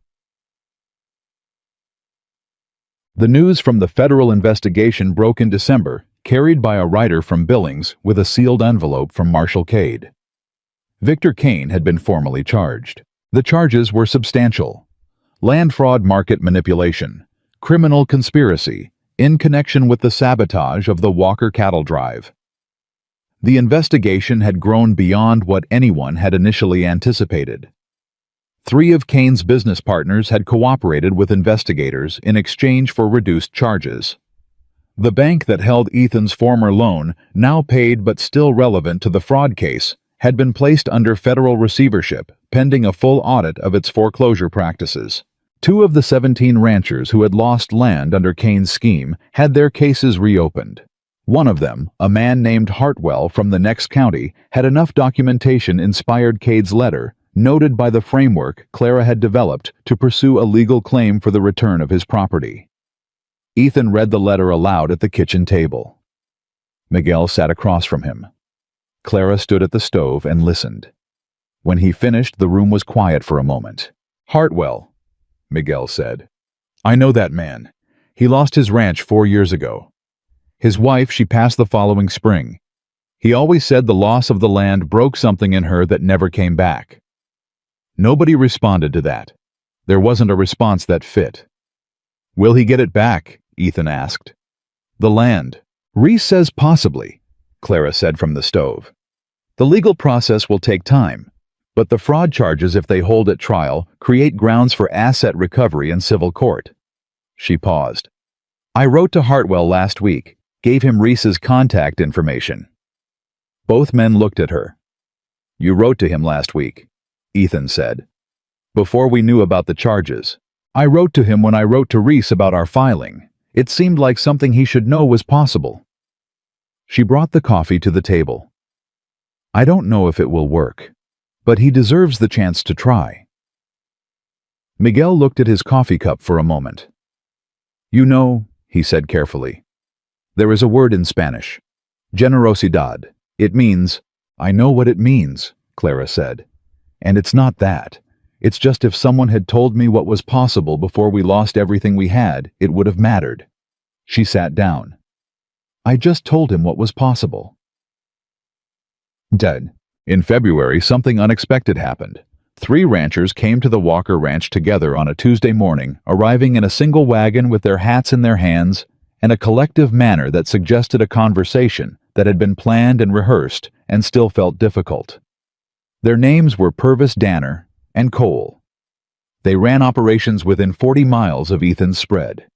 The news from the federal investigation broke in December, carried by a writer from Billings with a sealed envelope from Marshal Cade. Victor Kane had been formally charged. The charges were substantial: land fraud, market manipulation, criminal conspiracy, in connection with the sabotage of the Walker cattle drive. The investigation had grown beyond what anyone had initially anticipated. 3 of Kane's business partners had cooperated with investigators in exchange for reduced charges. The bank that held Ethan's former loan, now paid but still relevant to the fraud case, had been placed under federal receivership, pending a full audit of its foreclosure practices. 2 of the 17 ranchers who had lost land under Kane's scheme had their cases reopened. One of them, a man named Hartwell from the next county, had enough documentation inspired Cade's letter, noted by the framework Clara had developed to pursue a legal claim for the return of his property. Ethan read the letter aloud at the kitchen table. Miguel sat across from him. Clara stood at the stove and listened. When he finished, the room was quiet for a moment. "Hartwell," Miguel said. "I know that man. He lost his ranch 4 years ago. His wife, she passed the following spring. He always said the loss of the land broke something in her that never came back." Nobody responded to that. There wasn't a response that fit. "Will he get it back?" Ethan asked. "The land." "Reese says possibly," Clara said from the stove. "The legal process will take time, but the fraud charges, if they hold at trial, create grounds for asset recovery in civil court." She paused. "I wrote to Hartwell last week, gave him Reese's contact information." Both men looked at her. "You wrote to him last week," Ethan said. "Before we knew about the charges. I wrote to him when I wrote to Reese about our filing. It seemed like something he should know was possible." She brought the coffee to the table. "I don't know if it will work, but he deserves the chance to try." Miguel looked at his coffee cup for a moment. "You know," he said carefully, "there is a word in Spanish, generosidad. It means—" "I know what it means," Clara said. "And it's not that. It's just if someone had told me what was possible before we lost everything we had, it would have mattered." She sat down. "I just told him what was possible." Dead. In February, something unexpected happened. 3 ranchers came to the Walker Ranch together on a Tuesday morning, arriving in a single wagon with their hats in their hands and a collective manner that suggested a conversation that had been planned and rehearsed and still felt difficult. Their names were Purvis Danner and Cole. They ran operations within 40 miles of Ethan's spread.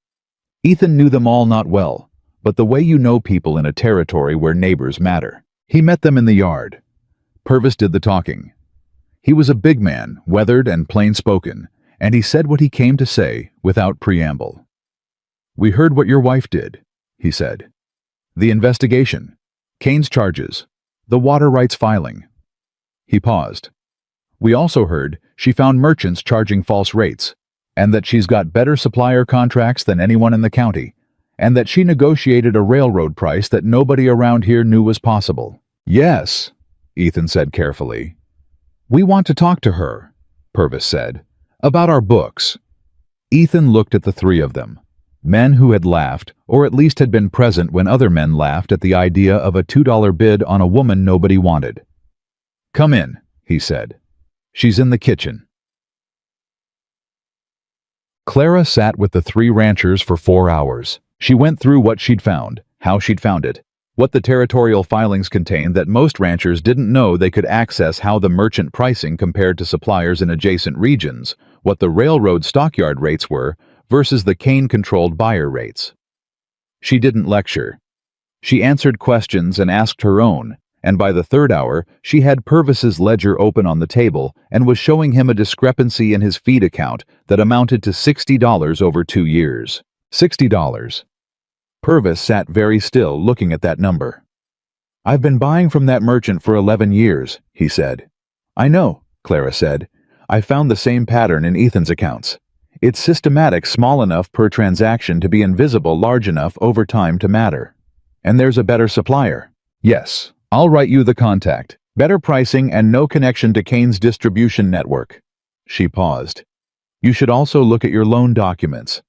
Ethan knew them all not well, but the way you know people in a territory where neighbors matter. He met them in the yard. Purvis did the talking. He was a big man, weathered and plain-spoken, and he said what he came to say without preamble. "We heard what your wife did," he said. "The investigation, Kane's charges, the water rights filing." He paused. "We also heard she found merchants charging false rates, and that she's got better supplier contracts than anyone in the county, and that she negotiated a railroad price that nobody around here knew was possible." "Yes," Ethan said carefully. "We want to talk to her," Purvis said, "about our books." Ethan looked at the 3 of them, men who had laughed, or at least had been present when other men laughed at the idea of a $2 bid on a woman nobody wanted. "Come in," he said. She's in the kitchen. Clara sat with the three ranchers for 4 hours. She went through what she'd found, how she'd found it, what the territorial filings contained that most ranchers didn't know they could access, how the merchant pricing compared to suppliers in adjacent regions, what the railroad stockyard rates were versus the cane-controlled buyer rates. She didn't lecture. She answered questions and asked her own, and by the 3rd hour, she had Purvis's ledger open on the table and was showing him a discrepancy in his feed account that amounted to $60 over 2 years. $60. Purvis sat very still looking at that number. "I've been buying from that merchant for 11 years, he said. "I know," Clara said. "I found the same pattern in Ethan's accounts. It's systematic, small enough per transaction to be invisible, large enough over time to matter. And there's a better supplier." "Yes. I'll write you the contact. Better pricing and no connection to Kane's distribution network." She paused. "You should also look at your loan documents.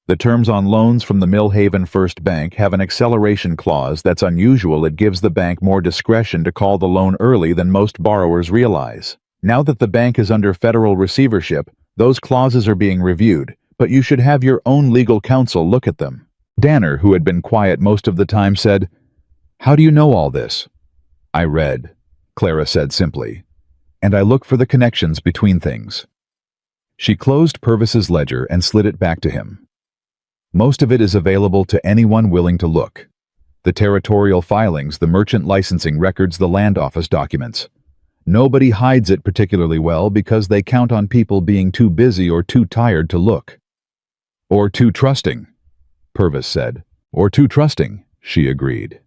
The terms on loans from the Millhaven First Bank have an acceleration clause that's unusual. It gives the bank more discretion to call the loan early than most borrowers realize. Now that the bank is under federal receivership, those clauses are being reviewed, but you should have your own legal counsel look at them." Danner, who had been quiet most of the time, said, "How do you know all this?" "I read," Clara said simply, "and I look for the connections between things." She closed Purvis's ledger and slid it back to him. "Most of it is available to anyone willing to look. The territorial filings, the merchant licensing records, the land office documents. Nobody hides it particularly well because they count on people being too busy or too tired to look." "Or too trusting," Purvis said. "Or too trusting," she agreed.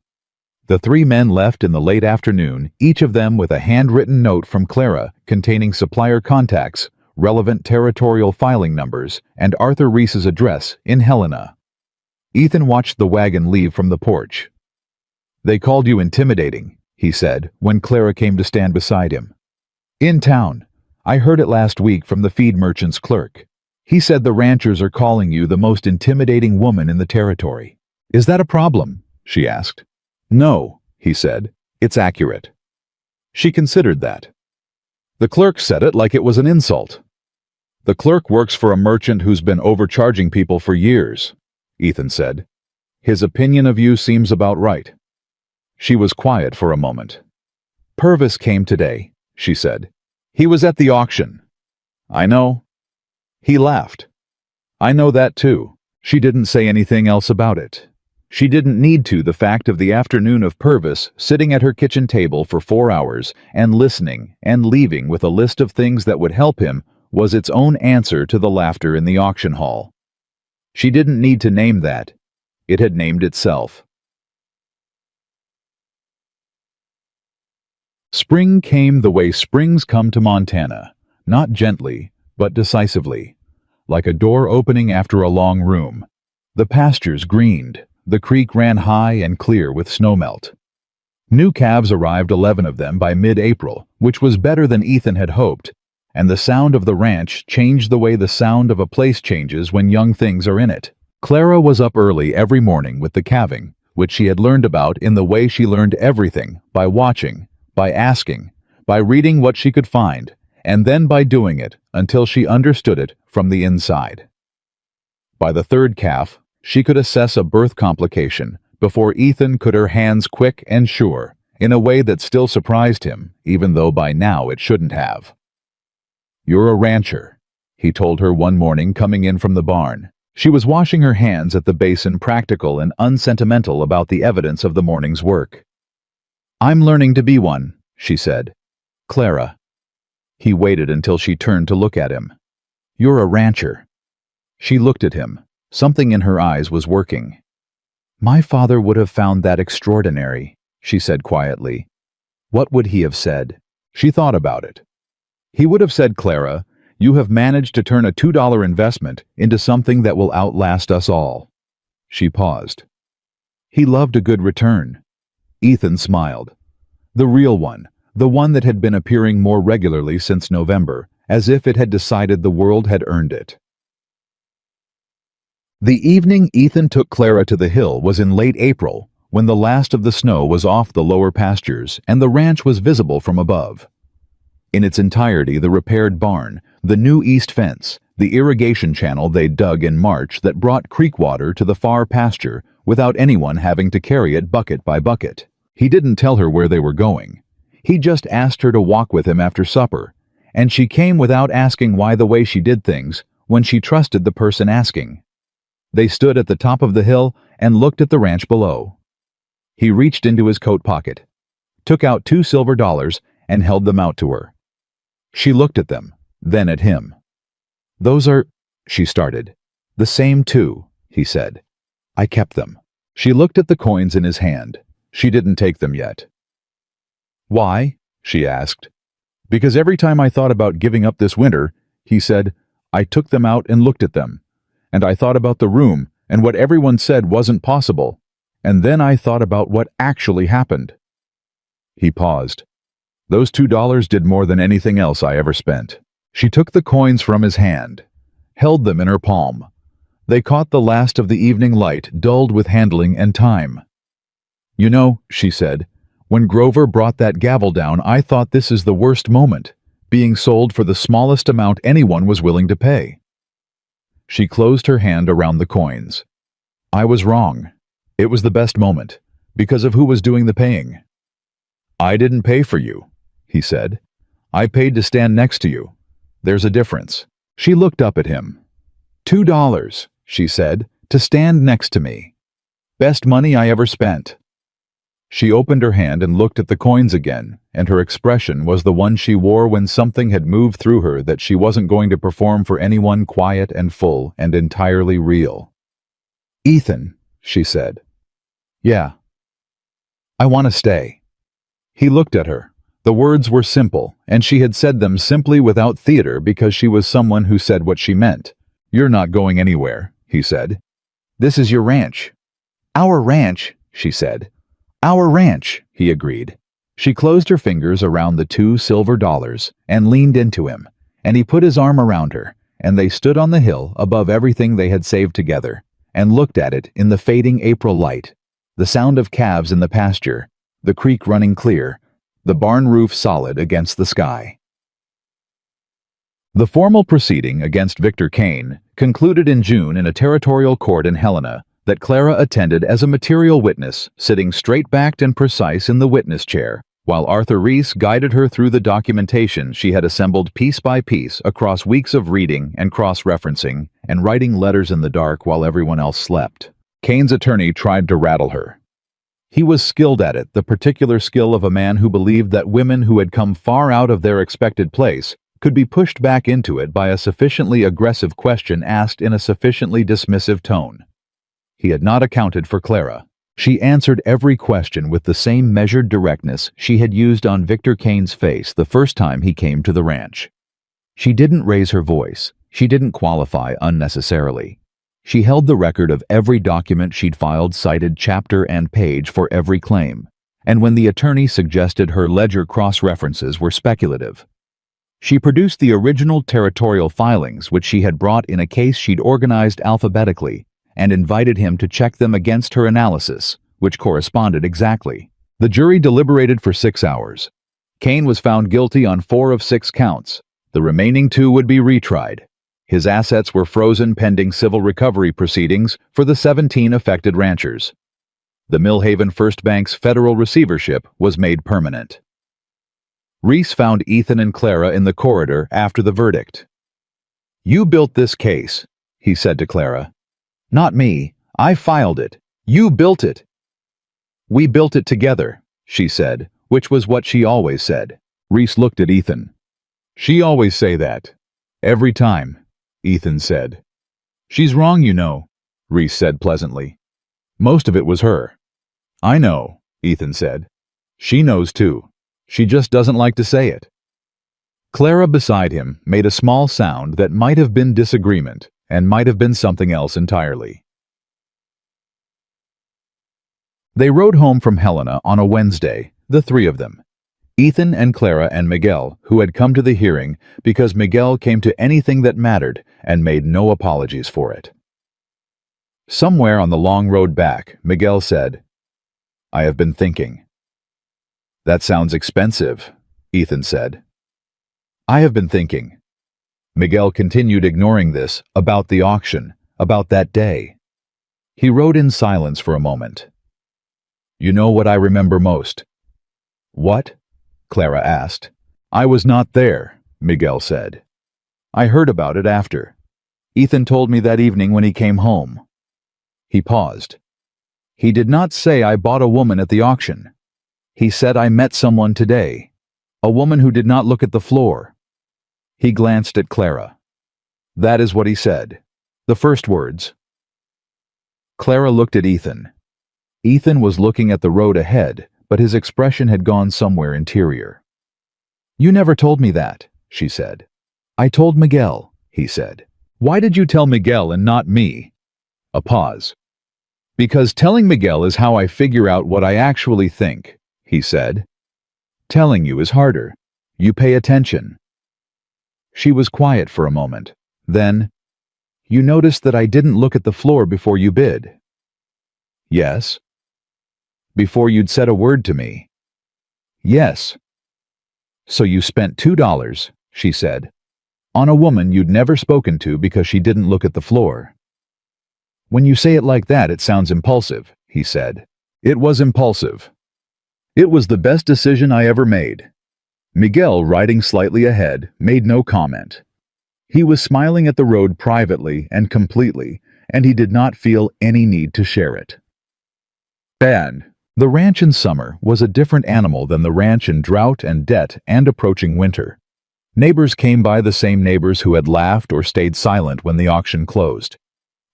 The 3 men left in the late afternoon, each of them with a handwritten note from Clara containing supplier contacts, relevant territorial filing numbers, and Arthur Reese's address in Helena. Ethan watched the wagon leave from the porch. "They called you intimidating," he said when Clara came to stand beside him. "In town. I heard it last week from the feed merchant's clerk. He said the ranchers are calling you the most intimidating woman in the territory. Is that a problem?" she asked. "No," he said. "It's accurate." She considered that. "The clerk said it like it was an insult." "The clerk works for a merchant who's been overcharging people for years," Ethan said. "His opinion of you seems about right." She was quiet for a moment. "Purvis came today," she said. "He was at the auction." "I know." He laughed. "I know that too." She didn't say anything else about it. She didn't need to. The fact of the afternoon of Purvis sitting at her kitchen table for 4 hours and listening and leaving with a list of things that would help him was its own answer to the laughter in the auction hall. She didn't need to name that. It had named itself. Spring came the way springs come to Montana, not gently, but decisively, like a door opening after a long room. The pastures greened. The creek ran high and clear with snowmelt. New calves arrived, 11 of them, by mid-April, which was better than Ethan had hoped, and the sound of the ranch changed the way the sound of a place changes when young things are in it. Clara was up early every morning with the calving, which she had learned about in the way she learned everything, by watching, by asking, by reading what she could find, and then by doing it until she understood it from the inside. By the 3rd calf, she could assess a birth complication before Ethan could, her hands quick and sure, in a way that still surprised him, even though by now it shouldn't have. "You're a rancher," he told her one morning coming in from the barn. She was washing her hands at the basin, practical and unsentimental about the evidence of the morning's work. "I'm learning to be one," she said. "Clara." He waited until she turned to look at him. "You're a rancher." She looked at him. Something in her eyes was working. "My father would have found that extraordinary," she said quietly. "What would he have said?" She thought about it. "He would have said, Clara, you have managed to turn a $2 investment into something that will outlast us all." She paused. He loved a good return. Ethan smiled. The real one, the one that had been appearing more regularly since November, as if it had decided the world had earned it. The evening Ethan took Clara to the hill was in late April, when the last of the snow was off the lower pastures and the ranch was visible from above. In its entirety, the repaired barn, the new east fence, the irrigation channel they dug in March that brought creek water to the far pasture without anyone having to carry it bucket by bucket. He didn't tell her where they were going. He just asked her to walk with him after supper, and she came without asking why the way she did things when she trusted the person asking. They stood at the top of the hill and looked at the ranch below. He reached into his coat pocket, took out $2 silver and held them out to her. She looked at them, then at him. "Those are," she started. "The same two," he said. "I kept them." She looked at the coins in his hand. She didn't take them yet. "Why?" she asked. "Because every time I thought about giving up this winter," he said, "I took them out and looked at them. And I thought about the room and what everyone said wasn't possible. And then I thought about what actually happened." He paused. "Those $2 did more than anything else I ever spent." She took the coins from his hand, held them in her palm. They caught the last of the evening light, dulled with handling and time. "You know," she said, "when Grover brought that gavel down, I thought this is the worst moment, being sold for the smallest amount anyone was willing to pay." She closed her hand around the coins. "I was wrong. It was the best moment, because of who was doing the paying." "I didn't pay for you," he said. "I paid to stand next to you. There's a difference." She looked up at him. $2, she said, "to stand next to me. Best money I ever spent." She opened her hand and looked at the coins again, and her expression was the one she wore when something had moved through her that she wasn't going to perform for anyone, quiet and full and entirely real. "Ethan," she said. "Yeah. I want to stay." He looked at her. The words were simple, and she had said them simply without theater because she was someone who said what she meant. "You're not going anywhere," he said. "This is your ranch." "Our ranch," she said. "Our ranch," he agreed. She closed her fingers around the $2 silver and leaned into him, and he put his arm around her, and they stood on the hill above everything they had saved together, and looked at it in the fading April light, the sound of calves in the pasture, the creek running clear, the barn roof solid against the sky. The formal proceeding against Victor Kane concluded in June in a territorial court in Helena that Clara attended as a material witness, sitting straight-backed and precise in the witness chair, while Arthur Reese guided her through the documentation she had assembled piece by piece across weeks of reading and cross-referencing and writing letters in the dark while everyone else slept. Kane's attorney tried to rattle her. He was skilled at it, the particular skill of a man who believed that women who had come far out of their expected place could be pushed back into it by a sufficiently aggressive question asked in a sufficiently dismissive tone. He had not accounted for Clara. She answered every question with the same measured directness she had used on Victor Kane's face the first time he came to the ranch. She didn't raise her voice. She didn't qualify unnecessarily. She held the record of every document she'd filed, cited chapter and page for every claim, and when the attorney suggested her ledger cross-references were speculative. She produced the original territorial filings which she had brought in a case she'd organized alphabetically, and invited him to check them against her analysis, which corresponded exactly. The jury deliberated for 6 hours. Kane was found guilty on 4 of 6 counts. The remaining 2 would be retried. His assets were frozen pending civil recovery proceedings for the 17 affected ranchers. The Millhaven First Bank's federal receivership was made permanent. Reese found Ethan and Clara in the corridor after the verdict. "You built this case," he said to Clara. "Not me. I filed it. You built it." "We built it together," she said, which was what she always said. Reese looked at Ethan. "She always say that. Every time," Ethan said. "She's wrong, you know," Reese said pleasantly. "Most of it was her." "I know," Ethan said. "She knows too. She just doesn't like to say it." Clara beside him made a small sound that might have been disagreement and might have been something else entirely. They rode home from Helena on a Wednesday, the 3 of them. Ethan and Clara and Miguel, who had come to the hearing because Miguel came to anything that mattered and made no apologies for it. Somewhere on the long road back, Miguel said, "I have been thinking." "That sounds expensive," Ethan said. I have been thinking. Miguel continued, ignoring this, about the auction, about that day. He rode in silence for a moment. You know what I remember most? What? Clara asked. I was not there, Miguel said. I heard about it after. Ethan told me that evening when he came home. He paused. He did not say I bought a woman at the auction. He said I met someone today, a woman who did not look at the floor. He glanced at Clara. That is what he said. The first words. Clara looked at Ethan. Ethan was looking at the road ahead, but his expression had gone somewhere interior. You never told me that, she said. I told Miguel, he said. Why did you tell Miguel and not me? A pause. Because telling Miguel is how I figure out what I actually think, he said. Telling you is harder. You pay attention. She was quiet for a moment. Then, you noticed that I didn't look at the floor before you bid. Yes. Before you'd said a word to me. Yes. So you spent $2, she said, on a woman you'd never spoken to because she didn't look at the floor. When you say it like that, it sounds impulsive, he said. It was impulsive. It was the best decision I ever made. Miguel, riding slightly ahead, made no comment. He was smiling at the road privately and completely, and he did not feel any need to share it. Bad. The ranch in summer was a different animal than the ranch in drought and debt and approaching winter. Neighbors came by, the same neighbors who had laughed or stayed silent when the auction closed.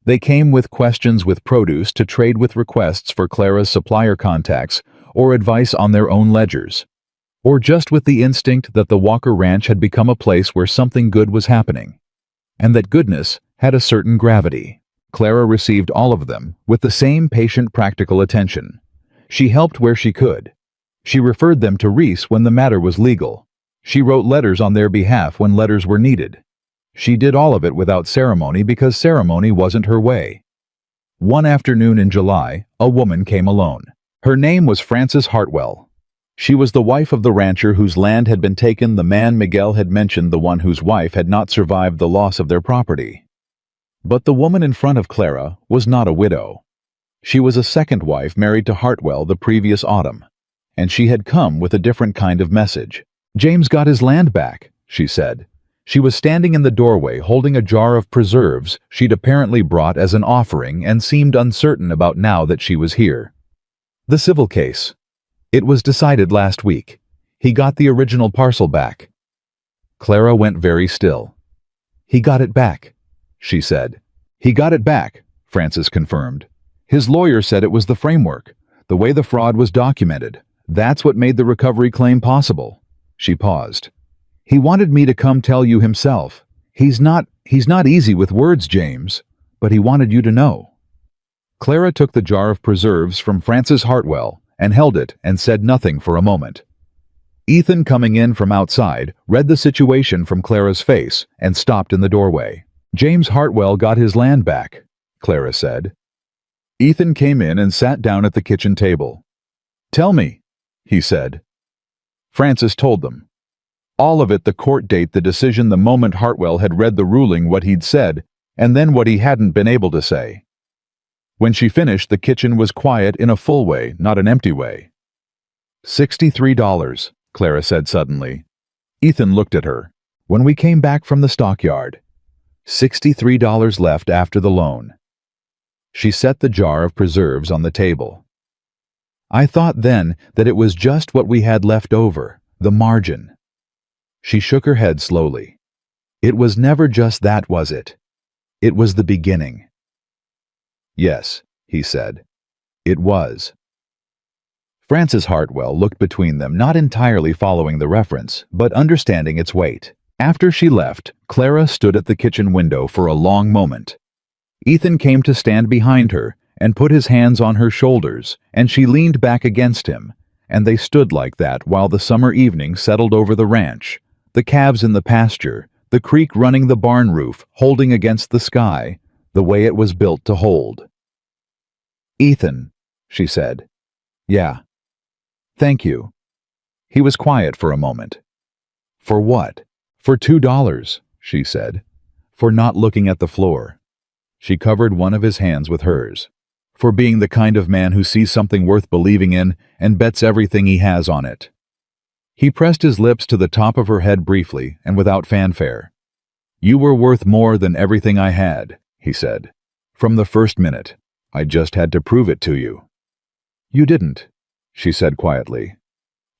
They came with questions with produce to trade, with requests for Clara's supplier contacts or advice on their own ledgers, or just with the instinct that the Walker Ranch had become a place where something good was happening, and that goodness had a certain gravity. Clara received all of them with the same patient, practical attention. She helped where she could. She referred them to Reese when the matter was legal. She wrote letters on their behalf when letters were needed. She did all of it without ceremony because ceremony wasn't her way. One afternoon in July, a woman came alone. Her name was Frances Hartwell. She was the wife of the rancher whose land had been taken, the man Miguel had mentioned, the one whose wife had not survived the loss of their property. But the woman in front of Clara was not a widow. She was a second wife married to Hartwell the previous autumn, and she had come with a different kind of message. James got his land back, she said. She was standing in the doorway holding a jar of preserves she'd apparently brought as an offering and seemed uncertain about now that she was here. The civil case. It was decided last week. He got the original parcel back. Clara went very still. He got it back, she said. He got it back, Frances confirmed. His lawyer said it was the framework, the way the fraud was documented. That's what made the recovery claim possible. She paused. He wanted me to come tell you himself. He's not easy with words, James, but he wanted you to know. Clara took the jar of preserves from Frances Hartwell and held it and said nothing for a moment. Ethan, coming in from outside, read the situation from Clara's face and stopped in the doorway. James Hartwell got his land back, Clara said. Ethan came in and sat down at the kitchen table. Tell me, he said. Frances told them. All of it, the court date, the decision, the moment Hartwell had read the ruling, what he'd said, and then what he hadn't been able to say. When she finished, the kitchen was quiet in a full way, not an empty way. $63, Clara said suddenly. Ethan looked at her. When we came back from the stockyard. $63 left after the loan. She set the jar of preserves on the table. I thought then that it was just what we had left over, the margin. She shook her head slowly. It was never just that, was it? It was the beginning. Yes, he said. It was. Frances Hartwell looked between them, not entirely following the reference, but understanding its weight. After she left, Clara stood at the kitchen window for a long moment. Ethan came to stand behind her and put his hands on her shoulders, and she leaned back against him, and they stood like that while the summer evening settled over the ranch, the calves in the pasture, the creek running, the barn roof holding against the sky, the way it was built to hold. Ethan, she said. Yeah. Thank you. He was quiet for a moment. For what? For $2, she said. For not looking at the floor. She covered one of his hands with hers. For being the kind of man who sees something worth believing in and bets everything he has on it. He pressed his lips to the top of her head briefly and without fanfare. You were worth more than everything I had, he said. From the first minute. I just had to prove it to you. You didn't, she said quietly.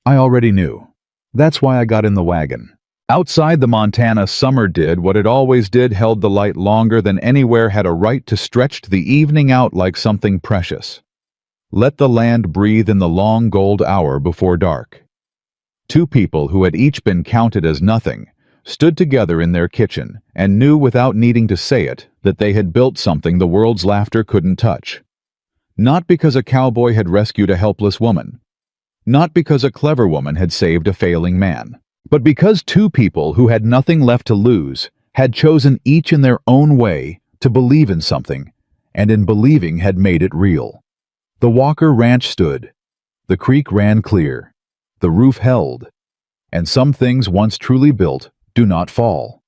I already knew. That's why I got in the wagon. Outside the Montana summer did what it always did, held the light longer than anywhere, had a right to stretch the evening out like something precious. Let the land breathe in the long gold hour before dark. Two people who had each been counted as nothing stood together in their kitchen and knew without needing to say it that they had built something the world's laughter couldn't touch. Not because a cowboy had rescued a helpless woman. Not because a clever woman had saved a failing man. But because two people who had nothing left to lose had chosen each in their own way to believe in something, and in believing had made it real. The Walker Ranch stood. The creek ran clear. The roof held. And some things once truly built do not fall.